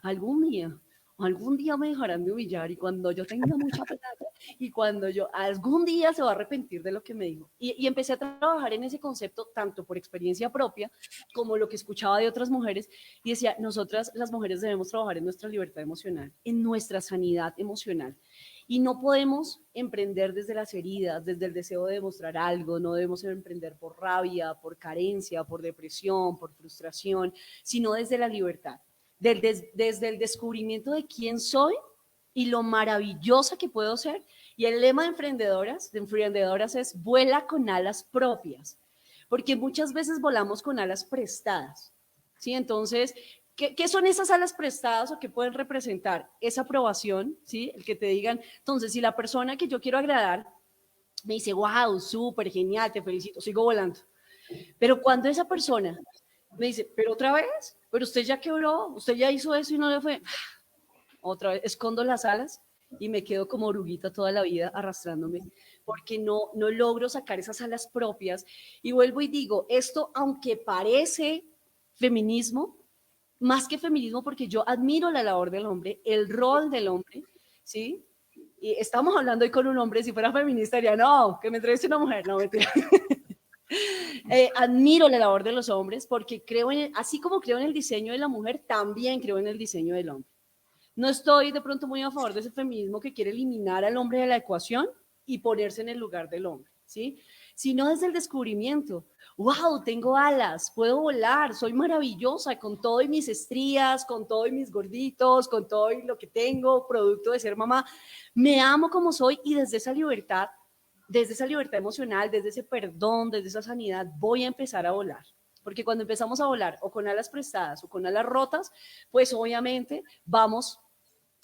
Algún día me dejarán de humillar y cuando yo tenga mucha plata y cuando algún día se va a arrepentir de lo que me dijo. Y empecé a trabajar en ese concepto tanto por experiencia propia como lo que escuchaba de otras mujeres y decía, nosotras las mujeres debemos trabajar en nuestra libertad emocional, en nuestra sanidad emocional. Y no podemos emprender desde las heridas, desde el deseo de demostrar algo, no debemos emprender por rabia, por carencia, por depresión, por frustración, sino desde la libertad desde el descubrimiento de quién soy y lo maravillosa que puedo ser. Y el lema de emprendedoras es vuela con alas propias, porque muchas veces volamos con alas prestadas, ¿sí? Entonces, ¿qué son esas alas prestadas o qué pueden representar? Esa aprobación, ¿sí? El que te digan, entonces, si la persona que yo quiero agradar me dice, wow, súper genial, te felicito, sigo volando. Pero cuando esa persona me dice, pero otra vez, pero usted ya quebró, usted ya hizo eso y no le fue, otra vez, escondo las alas y me quedo como oruguita toda la vida arrastrándome, porque no logro sacar esas alas propias. Y vuelvo y digo, esto, aunque parece feminismo, más que feminismo, porque yo admiro la labor del hombre, el rol del hombre, ¿sí? Y estamos hablando hoy con un hombre, si fuera feminista diría, no, que me entreviste una mujer, no, mentira. Admiro la labor de los hombres porque creo así como creo en el diseño de la mujer, también creo en el diseño del hombre. No estoy de pronto muy a favor de ese feminismo que quiere eliminar al hombre de la ecuación y ponerse en el lugar del hombre, ¿sí? Sino desde el descubrimiento. ¡Wow! Tengo alas, puedo volar, soy maravillosa con todo y mis estrías, con todo y mis gorditos, con todo y lo que tengo, producto de ser mamá. Me amo como soy y desde esa libertad emocional, desde ese perdón, desde esa sanidad, voy a empezar a volar. Porque cuando empezamos a volar o con alas prestadas o con alas rotas, pues obviamente vamos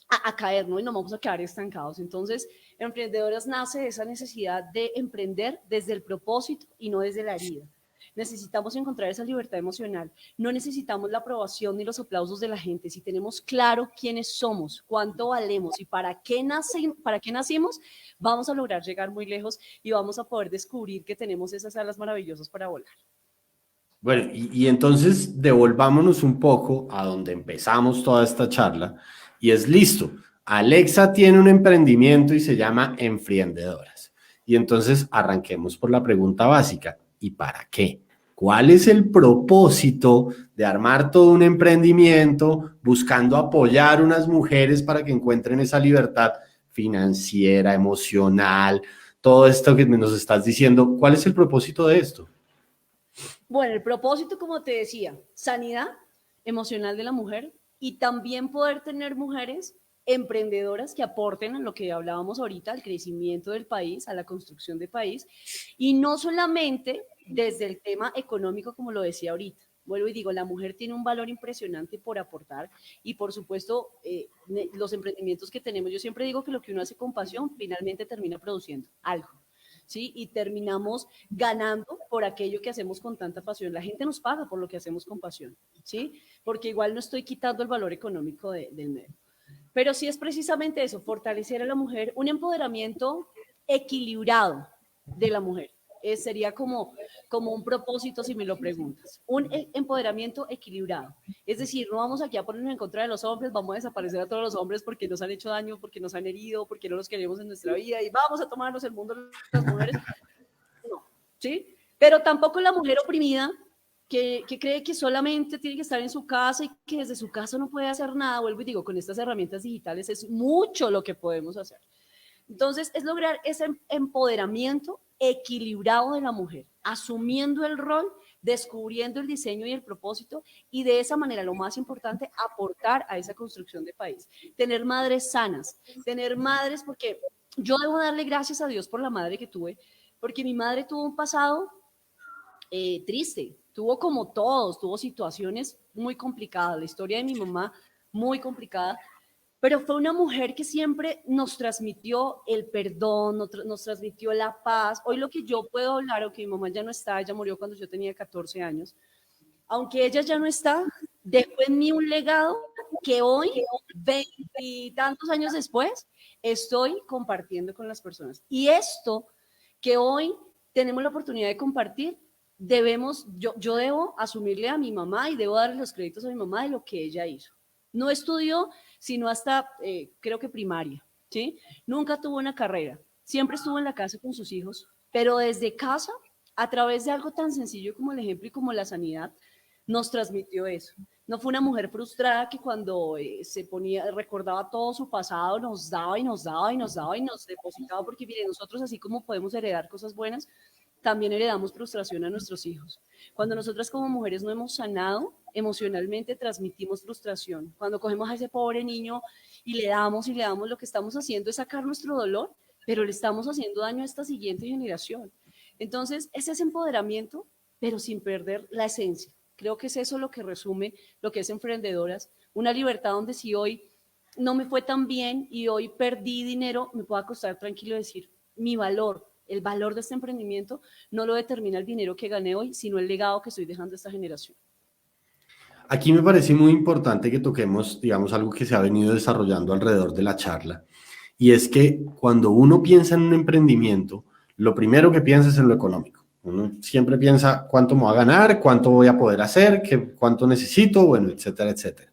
a caer, ¿no? Y no vamos a quedar estancados. Entonces, Emprendedoras nace de esa necesidad de emprender desde el propósito y no desde la herida. Necesitamos encontrar esa libertad emocional. No necesitamos la aprobación ni los aplausos de la gente. Si tenemos claro quiénes somos, cuánto valemos y para qué nacimos, vamos a lograr llegar muy lejos y vamos a poder descubrir que tenemos esas alas maravillosas para volar. Bueno, y entonces devolvámonos un poco a donde empezamos toda esta charla y es listo. Alexa tiene un emprendimiento y se llama Enfriendedoras. Y entonces arranquemos por la pregunta básica. ¿Y para qué? ¿Cuál es el propósito de armar todo un emprendimiento buscando apoyar a unas mujeres para que encuentren esa libertad financiera, emocional, todo esto que nos estás diciendo? ¿Cuál es el propósito de esto? Bueno, el propósito, como te decía, sanidad emocional de la mujer y también poder tener mujeres emprendedoras que aporten a lo que hablábamos ahorita, al crecimiento del país, a la construcción del país, y no solamente desde el tema económico, como lo decía ahorita. Vuelvo y digo, la mujer tiene un valor impresionante por aportar y por supuesto los emprendimientos que tenemos, yo siempre digo que lo que uno hace con pasión finalmente termina produciendo algo. ¿Sí? Y terminamos ganando por aquello que hacemos con tanta pasión. La gente nos paga por lo que hacemos con pasión, ¿sí? Porque igual no estoy quitando el valor económico del medio. Pero sí es precisamente eso, fortalecer a la mujer, un empoderamiento equilibrado de la mujer. Sería como un propósito si me lo preguntas. Un empoderamiento equilibrado. Es decir, no vamos aquí a ponernos en contra de los hombres, vamos a desaparecer a todos los hombres porque nos han hecho daño, porque nos han herido, porque no los queremos en nuestra vida y vamos a tomarnos el mundo las mujeres. No, ¿sí? Pero tampoco la mujer oprimida que cree que solamente tiene que estar en su casa y que desde su casa no puede hacer nada. Vuelvo y digo, con estas herramientas digitales es mucho lo que podemos hacer. Entonces, es lograr ese empoderamiento equilibrado de la mujer, asumiendo el rol, descubriendo el diseño y el propósito y de esa manera, lo más importante, aportar a esa construcción de país. Tener madres sanas, tener madres, porque yo debo darle gracias a Dios por la madre que tuve, porque mi madre tuvo un pasado triste, tuvo como todos, tuvo situaciones muy complicadas, la historia de mi mamá muy complicada, pero fue una mujer que siempre nos transmitió el perdón, nos transmitió la paz. Hoy lo que yo puedo hablar, aunque mi mamá ya no está, ella murió cuando yo tenía 14 años, aunque ella ya no está, dejó en mí un legado que hoy, 20 y tantos años después, estoy compartiendo con las personas. Y esto que hoy tenemos la oportunidad de compartir, yo debo asumirle a mi mamá y debo darle los créditos a mi mamá de lo que ella hizo. No estudió sino hasta creo que primaria, ¿sí? Nunca tuvo una carrera, siempre estuvo en la casa con sus hijos, pero desde casa, a través de algo tan sencillo como el ejemplo y como la sanidad, nos transmitió eso. No fue una mujer frustrada que cuando se ponía, recordaba todo su pasado, nos daba y nos daba y nos daba y nos depositaba, porque miren, nosotros así como podemos heredar cosas buenas, también heredamos frustración a nuestros hijos. Cuando nosotras como mujeres no hemos sanado, emocionalmente transmitimos frustración. Cuando cogemos a ese pobre niño y le damos, lo que estamos haciendo es sacar nuestro dolor, pero le estamos haciendo daño a esta siguiente generación. Entonces, ese es empoderamiento, pero sin perder la esencia. Creo que es eso lo que resume lo que es Emprendedoras, una libertad donde si hoy no me fue tan bien y hoy perdí dinero, me puedo acostar tranquilo y decir, mi valor, el valor de este emprendimiento no lo determina el dinero que gané hoy, sino el legado que estoy dejando a esta generación. Aquí me parece muy importante que toquemos, digamos, algo que se ha venido desarrollando alrededor de la charla, y es que cuando uno piensa en un emprendimiento, lo primero que piensa es en lo económico. Uno siempre piensa cuánto me va a ganar, cuánto voy a poder hacer, cuánto necesito, bueno, etcétera, etcétera.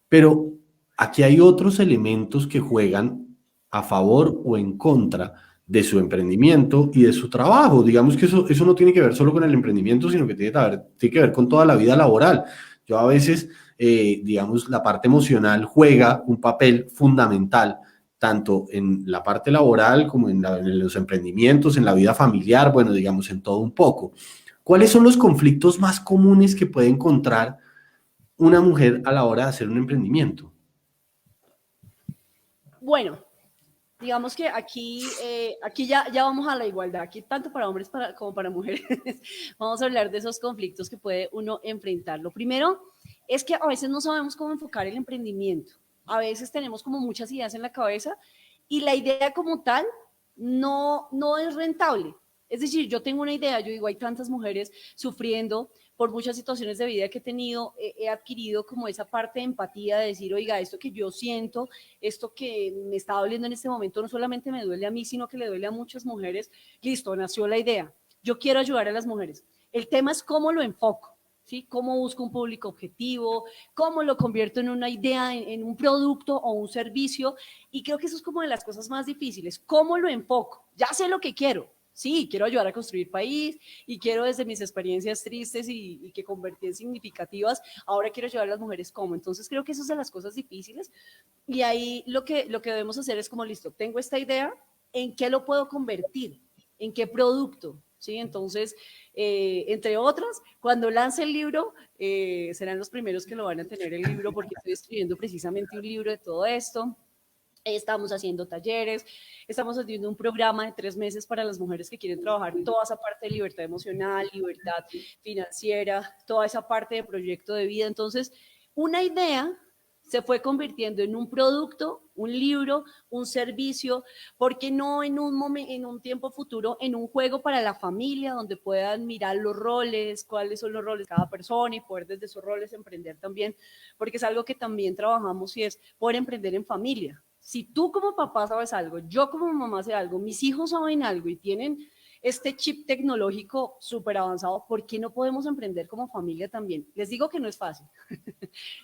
Pero aquí hay otros elementos que juegan a favor o en contra de su emprendimiento y de su trabajo. Digamos que eso no tiene que ver solo con el emprendimiento, sino que tiene que ver con toda la vida laboral. Yo a veces, digamos, la parte emocional juega un papel fundamental, tanto en la parte laboral como en los emprendimientos, en la vida familiar, bueno, digamos, en todo un poco. ¿Cuáles son los conflictos más comunes que puede encontrar una mujer a la hora de hacer un emprendimiento? Bueno, digamos que aquí ya vamos a la igualdad, aquí tanto para hombres como para mujeres. Vamos a hablar de esos conflictos que puede uno enfrentar. Lo primero es que a veces no sabemos cómo enfocar el emprendimiento. A veces tenemos como muchas ideas en la cabeza y la idea como tal no es rentable. Es decir, yo tengo una idea, yo digo, hay tantas mujeres sufriendo por muchas situaciones de vida que he tenido, he adquirido como esa parte de empatía de decir, oiga, esto que yo siento, esto que me está doliendo en este momento, no solamente me duele a mí, sino que le duele a muchas mujeres. Listo, nació la idea. Yo quiero ayudar a las mujeres. El tema es cómo lo enfoco. ¿Sí? ¿Cómo busco un público objetivo? ¿Cómo lo convierto en una idea, en un producto o un servicio? Y creo que eso es como de las cosas más difíciles. ¿Cómo lo enfoco? Ya sé lo que quiero. Sí, quiero ayudar a construir país y quiero desde mis experiencias tristes y que convertí en significativas, ahora quiero ayudar a las mujeres cómo. Entonces creo que esas son las cosas difíciles y ahí lo que debemos hacer es como, listo, tengo esta idea, ¿en qué lo puedo convertir? ¿En qué producto? ¿Sí? Entonces, entre otras, cuando lance el libro, serán los primeros que lo van a tener el libro porque estoy escribiendo precisamente un libro de todo esto. Estamos haciendo talleres, estamos haciendo un programa de 3 meses para las mujeres que quieren trabajar toda esa parte de libertad emocional, libertad financiera, toda esa parte de proyecto de vida. Entonces, una idea se fue convirtiendo en un producto, un libro, un servicio, porque no en un tiempo futuro, en un juego para la familia, donde puedan mirar los roles, cuáles son los roles de cada persona y poder desde esos roles emprender también, porque es algo que también trabajamos y es poder emprender en familia. Si tú como papá sabes algo, yo como mamá sé algo, mis hijos saben algo y tienen este chip tecnológico súper avanzado, ¿por qué no podemos emprender como familia también? Les digo que no es fácil.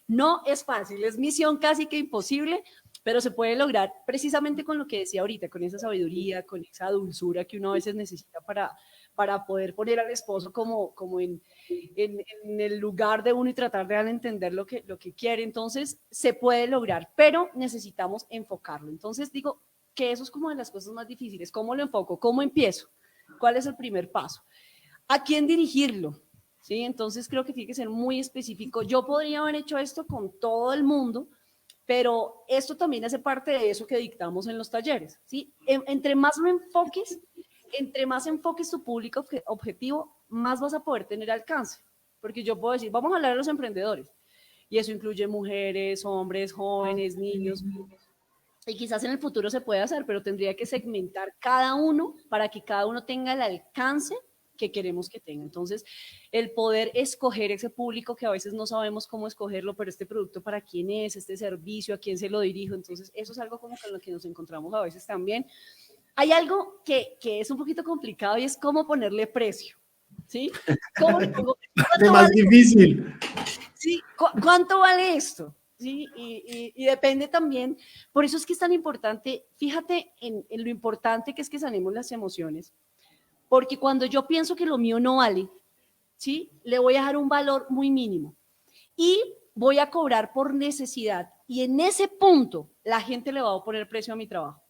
No es fácil, es misión casi que imposible, pero se puede lograr precisamente con lo que decía ahorita, con esa sabiduría, con esa dulzura que uno a veces necesita para poder poner al esposo como en el lugar de uno y tratar de entender lo que quiere. Entonces, se puede lograr, pero necesitamos enfocarlo. Entonces, digo que eso es como de las cosas más difíciles. ¿Cómo lo enfoco? ¿Cómo empiezo? ¿Cuál es el primer paso? ¿A quién dirigirlo? ¿Sí? Entonces creo que tiene que ser muy específico. Yo podría haber hecho esto con todo el mundo, pero esto también hace parte de eso que dictamos en los talleres. ¿Sí? Entre más lo enfoques, entre más enfoques tu público objetivo, más vas a poder tener alcance. Porque yo puedo decir, vamos a hablar de los emprendedores. Y eso incluye mujeres, hombres, jóvenes, niños. Y quizás en el futuro se puede hacer, pero tendría que segmentar cada uno para que cada uno tenga el alcance que queremos que tenga. Entonces, el poder escoger ese público que a veces no sabemos cómo escogerlo, pero este producto para quién es, este servicio, a quién se lo dirijo. Entonces, eso es algo como con lo que nos encontramos a veces también. Hay algo que es un poquito complicado y es cómo ponerle precio. ¿Sí? ¿Cómo le pongo? Es más difícil. ¿Sí? ¿Cuánto vale esto? ¿Sí? Y depende también, por eso es que es tan importante, fíjate en lo importante que es que sanemos las emociones, porque cuando yo pienso que lo mío no vale, ¿sí? Le voy a dar un valor muy mínimo y voy a cobrar por necesidad y en ese punto la gente le va a poner precio a mi trabajo.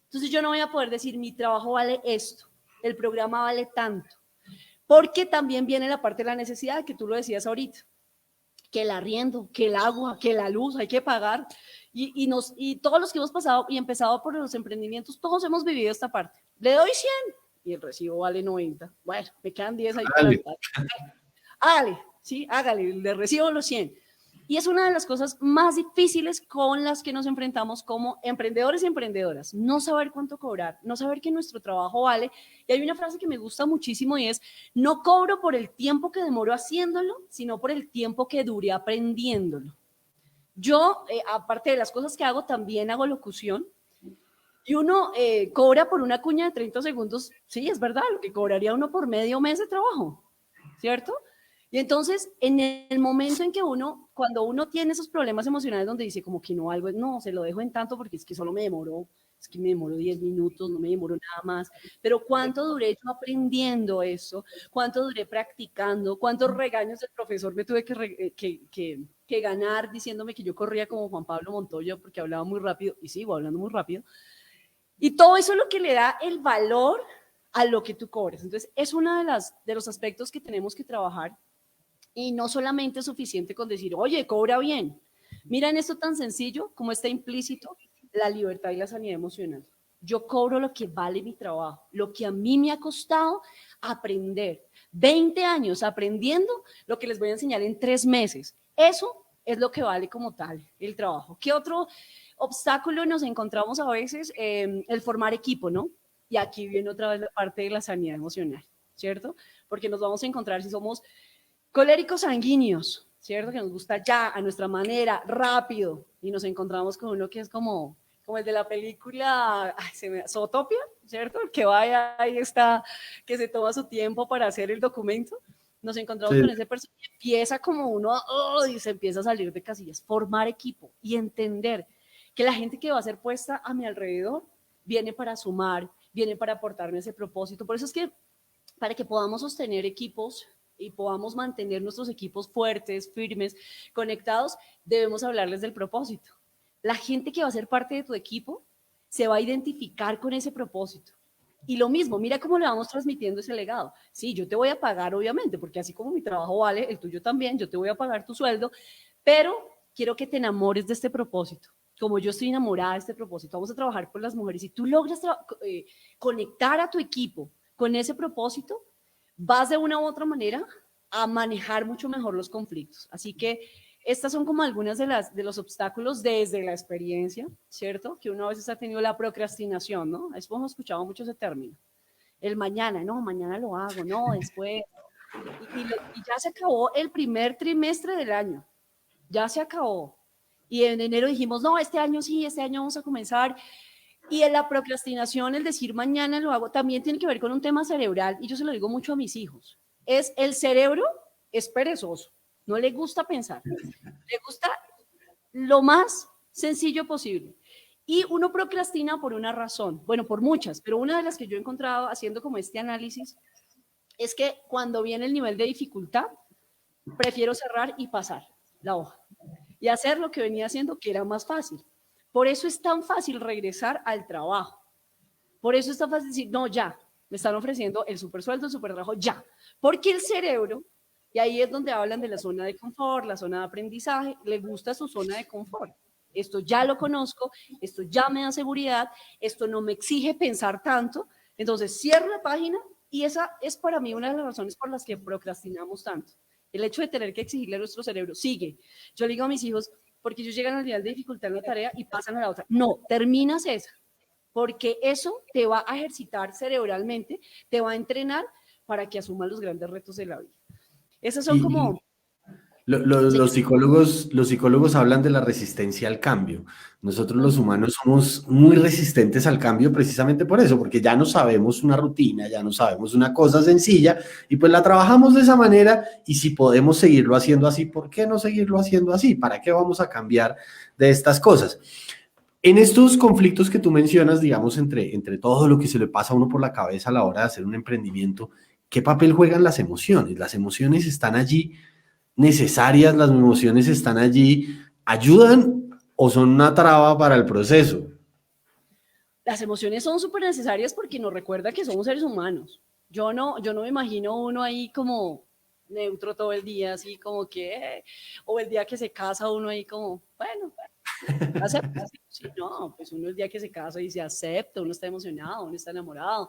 Entonces yo no voy a poder decir mi trabajo vale esto, el programa vale tanto. Porque también viene la parte de la necesidad, que tú lo decías ahorita, que el arriendo, que el agua, que la luz, hay que pagar. Y todos los que hemos pasado y empezado por los emprendimientos, todos hemos vivido esta parte. Le doy 100 y el recibo vale 90. Bueno, me quedan 10 ahí para el hágale, sí, hágale, le recibo los 100. Y es una de las cosas más difíciles con las que nos enfrentamos como emprendedores y emprendedoras. No saber cuánto cobrar, no saber que nuestro trabajo vale. Y hay una frase que me gusta muchísimo y es, no cobro por el tiempo que demoro haciéndolo, sino por el tiempo que dure aprendiéndolo. Yo, aparte de las cosas que hago, también hago locución. Y uno cobra por una cuña de 30 segundos, sí, es verdad, lo que cobraría uno por medio mes de trabajo, ¿cierto? Y entonces, en el momento en que cuando uno tiene esos problemas emocionales donde dice como que no, algo, no, se lo dejo en tanto porque es que solo me demoró, es que me demoró 10 minutos, no me demoró nada más, pero ¿cuánto duré yo aprendiendo eso? ¿Cuánto duré practicando? ¿Cuántos regaños del profesor me tuve que ganar diciéndome que yo corría como Juan Pablo Montoya porque hablaba muy rápido y sigo hablando muy rápido? Y todo eso es lo que le da el valor a lo que tú cobres. Entonces, es uno de los aspectos que tenemos que trabajar. Y no solamente es suficiente con decir, oye, cobra bien. Mira en esto tan sencillo como está implícito la libertad y la sanidad emocional. Yo cobro lo que vale mi trabajo, lo que a mí me ha costado aprender. 20 años aprendiendo lo que les voy a enseñar en 3 meses. Eso es lo que vale como tal el trabajo. ¿Qué otro obstáculo nos encontramos a veces? El formar equipo, ¿no? Y aquí viene otra vez la parte de la sanidad emocional, ¿cierto? Porque nos vamos a encontrar si somos coléricos sanguíneos, ¿cierto? Que nos gusta ya, a nuestra manera, rápido, y nos encontramos con uno que es como el de la película Zootopia, ¿cierto? El que vaya, ahí está, que se toma su tiempo para hacer el documento. Nos encontramos con ese personaje y empieza como uno, y se empieza a salir de casillas. Formar equipo y entender que la gente que va a ser puesta a mi alrededor viene para sumar, viene para aportarme ese propósito. Por eso es que para que podamos sostener equipos y podamos mantener nuestros equipos fuertes, firmes, conectados, debemos hablarles del propósito. La gente que va a ser parte de tu equipo se va a identificar con ese propósito. Y lo mismo, mira cómo le vamos transmitiendo ese legado. Sí, yo te voy a pagar, obviamente, porque así como mi trabajo vale, el tuyo también, yo te voy a pagar tu sueldo, pero quiero que te enamores de este propósito. Como yo estoy enamorada de este propósito, vamos a trabajar por las mujeres. Si tú logras conectar a tu equipo con ese propósito, vas de una u otra manera a manejar mucho mejor los conflictos. Así que estas son como algunas de los obstáculos desde la experiencia, ¿cierto? Que uno a veces ha tenido la procrastinación, ¿no? Es hemos escuchado mucho ese término. El mañana, no, mañana lo hago, no, después. Y ya se acabó el primer trimestre del año. Ya se acabó. Y en enero dijimos, no, este año sí, este año vamos a comenzar. Y en la procrastinación, el decir mañana lo hago, también tiene que ver con un tema cerebral, y yo se lo digo mucho a mis hijos. El cerebro es perezoso, no le gusta pensar, le gusta lo más sencillo posible. Y uno procrastina por una razón, bueno, por muchas, pero una de las que yo he encontrado haciendo como este análisis es que cuando viene el nivel de dificultad, prefiero cerrar y pasar la hoja y hacer lo que venía haciendo, que era más fácil. Por eso es tan fácil regresar al trabajo. Por eso es tan fácil decir, no, ya, me están ofreciendo el supersueldo, el supertrabajo, ya. Porque el cerebro, y ahí es donde hablan de la zona de confort, la zona de aprendizaje, le gusta su zona de confort. Esto ya lo conozco, esto ya me da seguridad, esto no me exige pensar tanto. Entonces cierro la página y esa es para mí una de las razones por las que procrastinamos tanto. El hecho de tener que exigirle a nuestro cerebro, sigue. Yo le digo a mis hijos, porque ellos llegan al nivel de dificultad en la tarea y pasan a la otra. No, terminas esa, porque eso te va a ejercitar cerebralmente, te va a entrenar para que asumas los grandes retos de la vida. Esos son como... Los psicólogos hablan de la resistencia al cambio. Nosotros los humanos somos muy resistentes al cambio precisamente por eso, porque ya no sabemos una rutina, ya no sabemos una cosa sencilla y pues la trabajamos de esa manera, y si podemos seguirlo haciendo así, ¿por qué no seguirlo haciendo así? ¿Para qué vamos a cambiar de estas cosas? En estos conflictos que tú mencionas, digamos, entre todo lo que se le pasa a uno por la cabeza a la hora de hacer un emprendimiento, ¿qué papel juegan las emociones? Las emociones están allí necesarias, las emociones están allí, ayudan o son una traba para el proceso. las emociones son súper necesarias porque nos recuerda que somos seres humanos. Yo no me imagino uno ahí como neutro todo el día, así como que, o el día que se casa uno ahí como, bueno, acepta. Sí, no, pues uno el día que se casa y se acepta, uno está emocionado, uno está enamorado.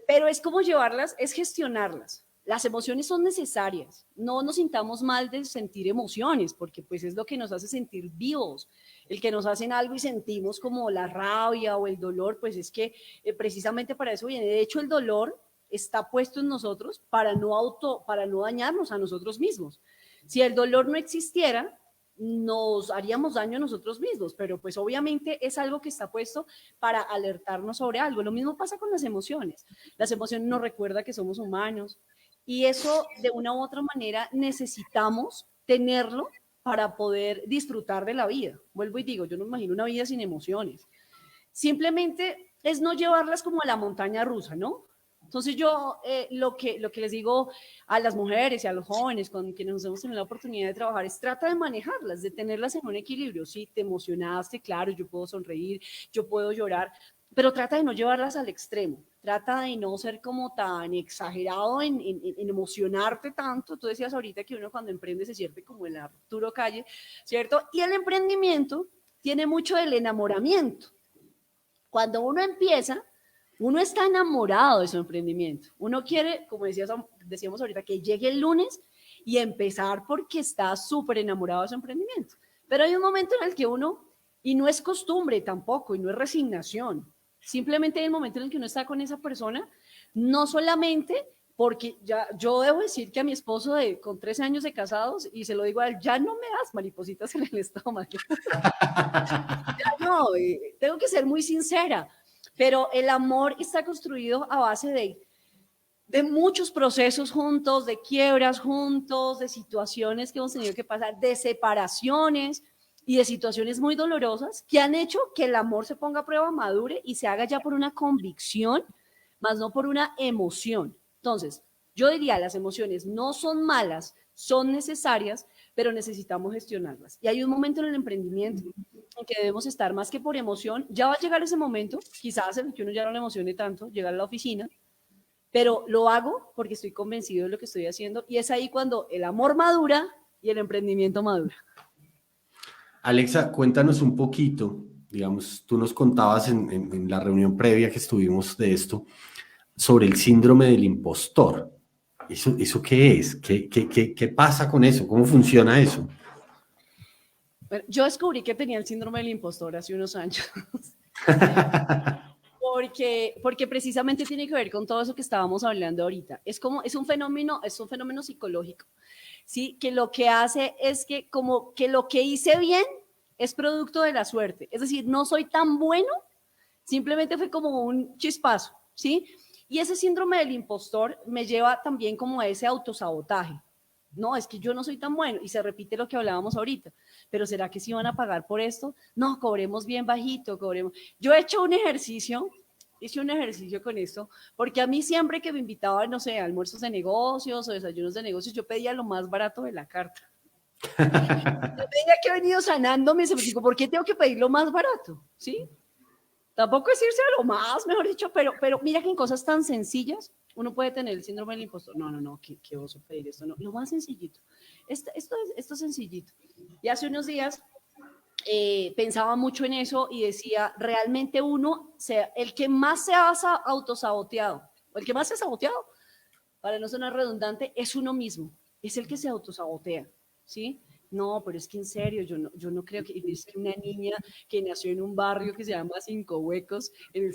Pero es como llevarlas, es gestionarlas. Las emociones son necesarias. No nos sintamos mal de sentir emociones, porque pues es lo que nos hace sentir vivos. El que nos hacen algo y sentimos como la rabia o el dolor, pues es que precisamente para eso viene. De hecho, el dolor está puesto en nosotros para no dañarnos a nosotros mismos. Si el dolor no existiera, nos haríamos daño a nosotros mismos, pero pues obviamente es algo que está puesto para alertarnos sobre algo. Lo mismo pasa con las emociones. Las emociones nos recuerdan que somos humanos y eso de una u otra manera necesitamos tenerlo para poder disfrutar de la vida. Vuelvo y digo, yo no me imagino una vida sin emociones. Simplemente es no llevarlas como a la montaña rusa, ¿no? Entonces yo lo que les digo a las mujeres y a los jóvenes con quienes nos hemos tenido la oportunidad de trabajar es trata de manejarlas, de tenerlas en un equilibrio. Sí, te emocionaste, claro, yo puedo sonreír, yo puedo llorar, pero trata de no llevarlas al extremo. Trata de no ser como tan exagerado en emocionarte tanto. Tú decías ahorita que uno cuando emprende se siente como el Arturo Calle, ¿cierto? Y el emprendimiento tiene mucho del enamoramiento. Cuando uno empieza, uno está enamorado de su emprendimiento. Uno quiere, como decíamos ahorita, que llegue el lunes y empezar porque está súper enamorado de su emprendimiento. Pero hay un momento en el que uno, y no es costumbre tampoco, y no es resignación, simplemente hay el momento en el que uno está con esa persona, no solamente porque ya yo debo decir que a mi esposo con 13 años de casados, y se lo digo a él, ya no me das maripositas en el estómago. No, tengo que ser muy sincera, pero el amor está construido a base de muchos procesos juntos, de quiebras juntos, de situaciones que hemos tenido que pasar, de separaciones y de situaciones muy dolorosas que han hecho que el amor se ponga a prueba, madure y se haga ya por una convicción, más no por una emoción. Entonces, yo diría, las emociones no son malas, son necesarias, pero necesitamos gestionarlas. Y hay un momento en el emprendimiento en que debemos estar más que por emoción. Ya va a llegar ese momento, quizás en el que uno ya no le emocione tanto, llegar a la oficina, pero lo hago porque estoy convencido de lo que estoy haciendo y es ahí cuando el amor madura y el emprendimiento madura. Alexa, cuéntanos un poquito, digamos, tú nos contabas en la reunión previa que estuvimos de esto, sobre el síndrome del impostor. ¿Eso qué es? ¿Qué pasa con eso? ¿Cómo funciona eso? Bueno, yo descubrí que tenía el síndrome del impostor hace unos años. Porque precisamente tiene que ver con todo eso que estábamos hablando ahorita. Es un fenómeno psicológico, ¿sí? Que lo que hace es que como que lo que hice bien es producto de la suerte. Es decir, no soy tan bueno, simplemente fue como un chispazo, ¿sí? Y ese síndrome del impostor me lleva también como a ese autosabotaje. No, es que yo no soy tan bueno y se repite lo que hablábamos ahorita. Pero ¿será que sí van a pagar por esto? No, cobremos bien bajito, cobremos. Yo he hecho hice un ejercicio con esto, porque a mí siempre que me invitaban, no sé, a almuerzos de negocios o desayunos de negocios, yo pedía lo más barato de la carta. Yo tenía que he venido sanándome, se me dijo, ¿por qué tengo que pedir lo más barato? ¿Sí? Tampoco es irse a lo más, mejor dicho, pero mira que en cosas tan sencillas uno puede tener el síndrome del impostor. No, qué oso pedir esto, no. Lo más sencillito. Esto es sencillito. Y hace unos días pensaba mucho en eso y decía, realmente el que más se ha autosaboteado, o el que más se ha saboteado, para no sonar redundante, es uno mismo, es el que se autosabotea, ¿sí? No, pero es que en serio, yo no creo que es que una niña que nació en un barrio que se llama Cinco Huecos, en el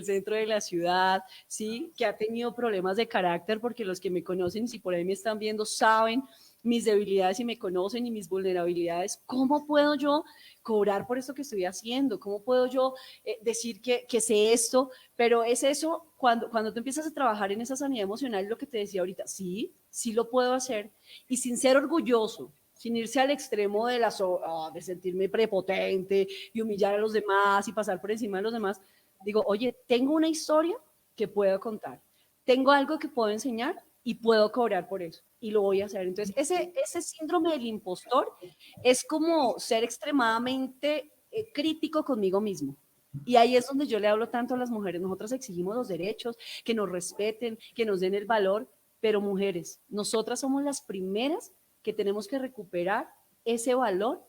centro de la ciudad, ¿sí? Que ha tenido problemas de carácter, porque los que me conocen, si por ahí me están viendo, saben mis debilidades y me conocen y mis vulnerabilidades. ¿Cómo puedo yo cobrar por esto que estoy haciendo? ¿Cómo puedo yo decir que sé esto? Pero es eso, cuando tú empiezas a trabajar en esa sanidad emocional, lo que te decía ahorita, sí lo puedo hacer, y sin ser orgulloso, sin irse al extremo de sentirme prepotente y humillar a los demás y pasar por encima de los demás, digo, oye, tengo una historia que puedo contar, tengo algo que puedo enseñar y puedo cobrar por eso y lo voy a hacer. Entonces, ese síndrome del impostor es como ser extremadamente crítico conmigo mismo. Y ahí es donde yo le hablo tanto a las mujeres. Nosotras exigimos los derechos, que nos respeten, que nos den el valor, pero mujeres, nosotras somos las primeras que tenemos que recuperar ese valor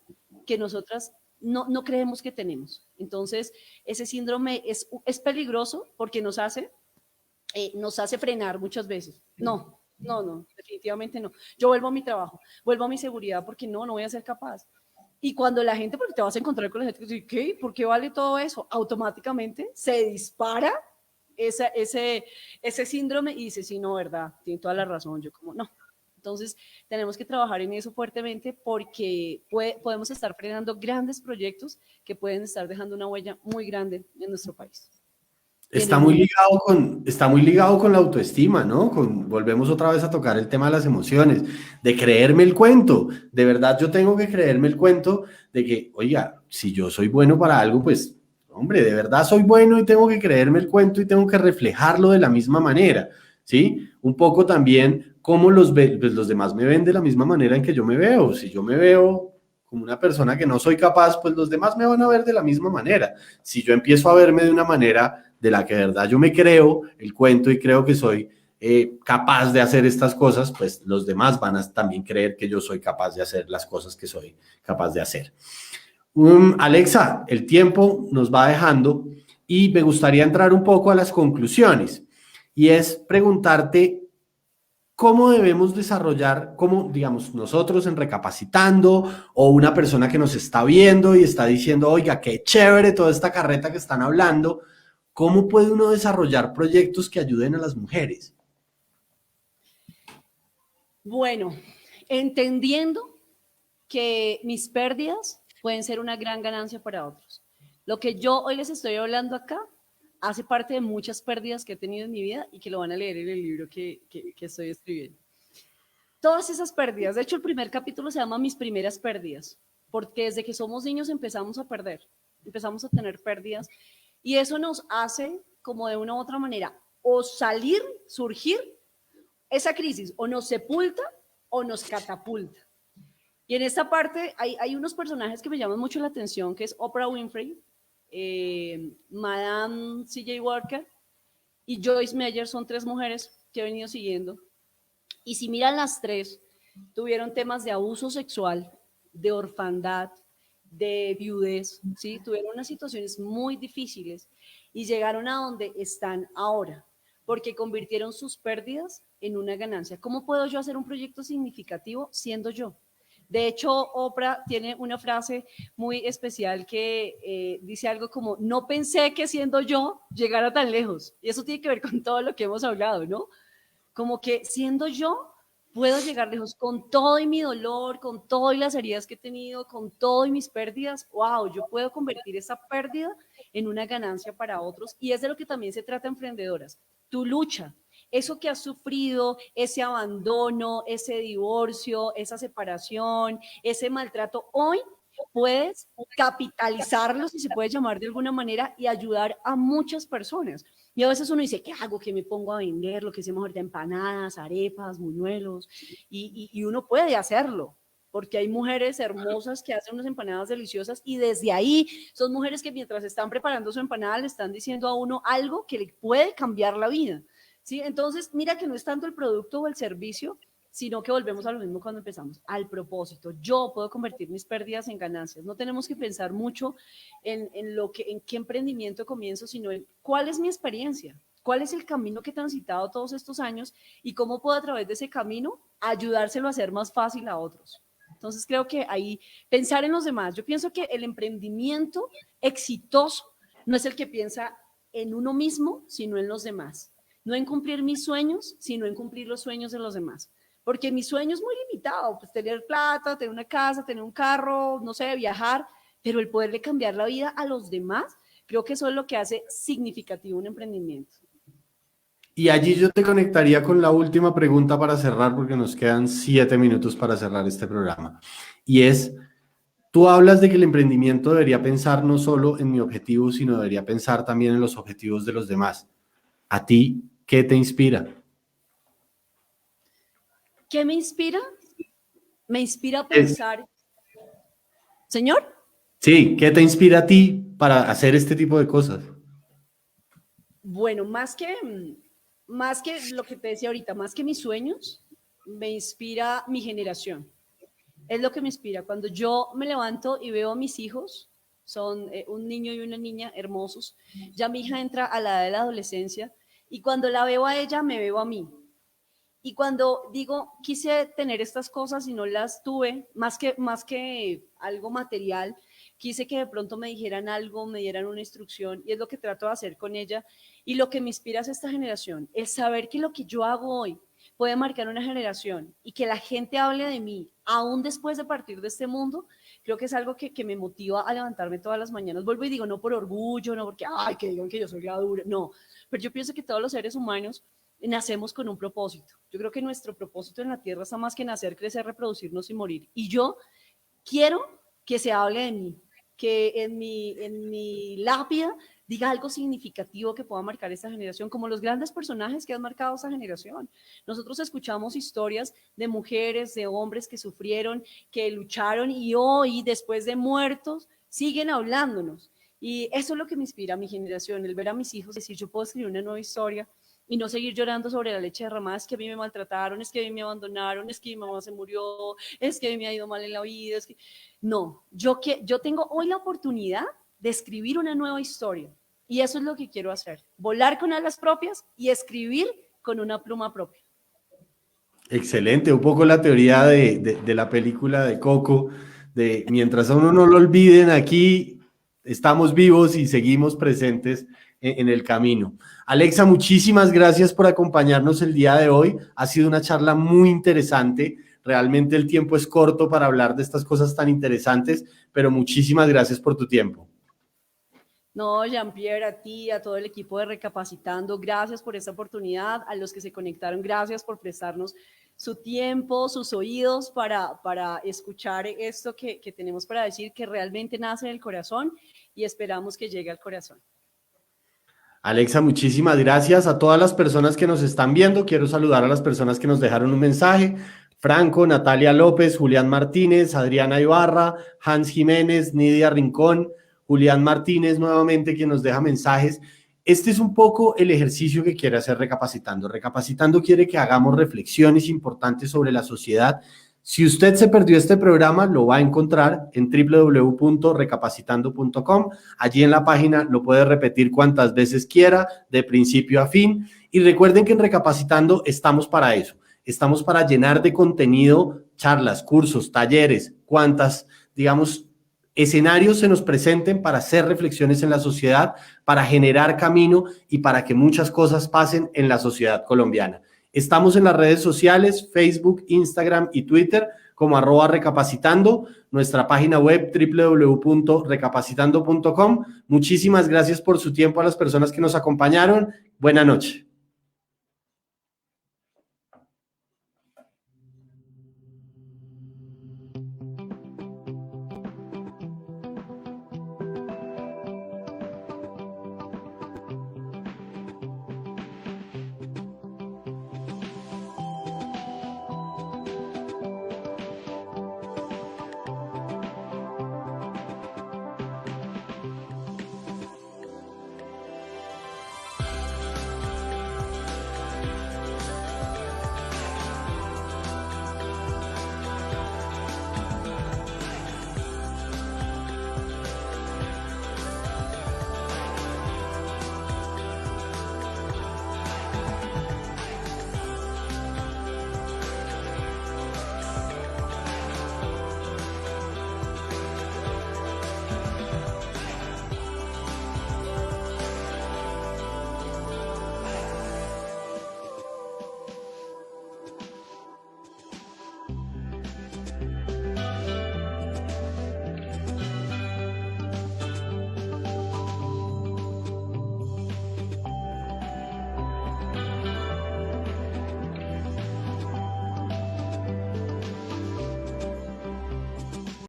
que nosotras no creemos que tenemos. Entonces, ese síndrome es peligroso porque nos hace frenar muchas veces. No, definitivamente no. Yo vuelvo a mi trabajo, vuelvo a mi seguridad porque no voy a ser capaz. Y cuando la gente, porque te vas a encontrar con la gente que dice, ¿qué? ¿Por qué vale todo eso? Automáticamente se dispara ese síndrome y dice, sí, no, verdad, tiene toda la razón. Yo como, no. Entonces, tenemos que trabajar en eso fuertemente porque podemos estar frenando grandes proyectos que pueden estar dejando una huella muy grande en nuestro país y en el mundo. Está muy ligado con la autoestima, ¿no? Volvemos otra vez a tocar el tema de las emociones, de creerme el cuento. De verdad, yo tengo que creerme el cuento de que, oiga, si yo soy bueno para algo, pues, hombre, de verdad soy bueno y tengo que creerme el cuento y tengo que reflejarlo de la misma manera, ¿sí? Un poco también cómo pues los demás me ven de la misma manera en que yo me veo. Si yo me veo como una persona que no soy capaz, pues los demás me van a ver de la misma manera. Si yo empiezo a verme de una manera de la que de verdad yo me creo el cuento y creo que soy capaz de hacer estas cosas, pues los demás van a también creer que yo soy capaz de hacer las cosas que soy capaz de hacer. Alexa, el tiempo nos va dejando y me gustaría entrar un poco a las conclusiones y es preguntarte cómo debemos desarrollar, cómo, digamos, nosotros en Recapacitando o una persona que nos está viendo y está diciendo, oiga, qué chévere toda esta carreta que están hablando, ¿cómo puede uno desarrollar proyectos que ayuden a las mujeres? Bueno, entendiendo que mis pérdidas pueden ser una gran ganancia para otros. Lo que yo hoy les estoy hablando acá hace parte de muchas pérdidas que he tenido en mi vida y que lo van a leer en el libro que estoy escribiendo. Todas esas pérdidas, de hecho el primer capítulo se llama Mis primeras pérdidas, porque desde que somos niños empezamos a perder, empezamos a tener pérdidas y eso nos hace como de una u otra manera o salir, surgir esa crisis, o nos sepulta o nos catapulta. Y en esta parte hay unos personajes que me llaman mucho la atención, que es Oprah Winfrey, Madame C.J. Walker y Joyce Meyer, son tres mujeres que he venido siguiendo. Y si miran las tres, tuvieron temas de abuso sexual, de orfandad, de viudez, ¿sí? Tuvieron unas situaciones muy difíciles y llegaron a donde están ahora, porque convirtieron sus pérdidas en una ganancia. ¿Cómo puedo yo hacer un proyecto significativo siendo yo? De hecho, Oprah tiene una frase muy especial que dice algo como, no pensé que siendo yo llegara tan lejos. Y eso tiene que ver con todo lo que hemos hablado, ¿no? Como que siendo yo puedo llegar lejos con todo y mi dolor, con todo y las heridas que he tenido, con todo y mis pérdidas. Wow, yo puedo convertir esa pérdida en una ganancia para otros. Y es de lo que también se trata, emprendedoras. Tu lucha, eso que has sufrido, ese abandono, ese divorcio, esa separación, ese maltrato, hoy puedes capitalizarlo, si se puede llamar de alguna manera, y ayudar a muchas personas. Y a veces uno dice, ¿qué hago? ¿Qué me pongo a vender? Lo que hacemos ahorita, empanadas, arepas, buñuelos. Y uno puede hacerlo, porque hay mujeres hermosas que hacen unas empanadas deliciosas y desde ahí son mujeres que mientras están preparando su empanada le están diciendo a uno algo que le puede cambiar la vida. ¿Sí? Entonces, mira que no es tanto el producto o el servicio, sino que volvemos a lo mismo cuando empezamos, al propósito. Yo puedo convertir mis pérdidas en ganancias. No tenemos que pensar mucho en qué emprendimiento comienzo, sino en cuál es mi experiencia, cuál es el camino que he transitado todos estos años y cómo puedo a través de ese camino ayudárselo a hacer más fácil a otros. Entonces creo que ahí pensar en los demás. Yo pienso que el emprendimiento exitoso no es el que piensa en uno mismo, sino en los demás. No en cumplir mis sueños, sino en cumplir los sueños de los demás. Porque mi sueño es muy limitado, pues tener plata, tener una casa, tener un carro, no sé, viajar, pero el poderle cambiar la vida a los demás, creo que eso es lo que hace significativo un emprendimiento. Y allí yo te conectaría con la última pregunta para cerrar, porque nos quedan 7 minutos para cerrar este programa. Y es, tú hablas de que el emprendimiento debería pensar no solo en mi objetivo, sino debería pensar también en los objetivos de los demás. ¿A ti qué te inspira? ¿Qué me inspira? Me inspira a pensar, señor. Sí, ¿qué te inspira a ti para hacer este tipo de cosas? Bueno, más que lo que te decía ahorita, más que mis sueños, me inspira mi generación. Es lo que me inspira. Cuando yo me levanto y veo a mis hijos, son un niño y una niña hermosos, ya mi hija entra a la edad de la adolescencia y cuando la veo a ella, me veo a mí. Y cuando digo, quise tener estas cosas y no las tuve, más que algo material, quise que de pronto me dijeran algo, me dieran una instrucción, y es lo que trato de hacer con ella. Y lo que me inspira es esta generación, el saber que lo que yo hago hoy puede marcar una generación y que la gente hable de mí, aún después de partir de este mundo, creo que es algo que me motiva a levantarme todas las mañanas. Vuelvo y digo, no por orgullo, no porque, ay, que digan que yo soy la dura, no, pero yo pienso que todos los seres humanos nacemos con un propósito. Yo creo que nuestro propósito en la tierra está más que nacer, crecer, reproducirnos y morir. Y yo quiero que se hable de mí, que en mi lápida diga algo significativo que pueda marcar esta generación, como los grandes personajes que han marcado esta generación. Nosotros escuchamos historias de mujeres, de hombres que sufrieron, que lucharon y hoy, después de muertos, siguen hablándonos. Y eso es lo que me inspira a mi generación, el ver a mis hijos decir, yo puedo escribir una nueva historia y no seguir llorando sobre la leche derramada, es que a mí me maltrataron, es que a mí me abandonaron, es que mi mamá se murió, es que a mí me ha ido mal en la vida, es que... No, yo tengo hoy la oportunidad de escribir una nueva historia y eso es lo que quiero hacer, volar con alas propias y escribir con una pluma propia. Excelente, un poco la teoría de la película de Coco, de mientras a uno no lo olviden, aquí estamos vivos y seguimos presentes en el camino. Alexa, muchísimas gracias por acompañarnos el día de hoy. Ha sido una charla muy interesante. Realmente el tiempo es corto para hablar de estas cosas tan interesantes, pero muchísimas gracias por tu tiempo. No, Jean-Pierre, a ti, a todo el equipo de Recapacitando, gracias por esta oportunidad, a los que se conectaron, gracias por prestarnos su tiempo, sus oídos para escuchar esto que tenemos para decir, que realmente nace del corazón y esperamos que llegue al corazón. Alexa, muchísimas gracias a todas las personas que nos están viendo. Quiero saludar a las personas que nos dejaron un mensaje. Franco, Natalia López, Julián Martínez, Adriana Ibarra, Hans Jiménez, Nidia Rincón, Julián Martínez nuevamente quien nos deja mensajes. Este es un poco el ejercicio que quiere hacer Recapacitando. Recapacitando quiere que hagamos reflexiones importantes sobre la sociedad. Si usted se perdió este programa, lo va a encontrar en www.recapacitando.com. Allí en la página lo puede repetir cuantas veces quiera, de principio a fin. Y recuerden que en Recapacitando estamos para eso. Estamos para llenar de contenido charlas, cursos, talleres, cuantas, digamos, escenarios se nos presenten para hacer reflexiones en la sociedad, para generar camino y para que muchas cosas pasen en la sociedad colombiana. Estamos en las redes sociales, Facebook, Instagram y Twitter como @recapacitando, nuestra página web www.recapacitando.com. Muchísimas gracias por su tiempo a las personas que nos acompañaron. Buenas noches.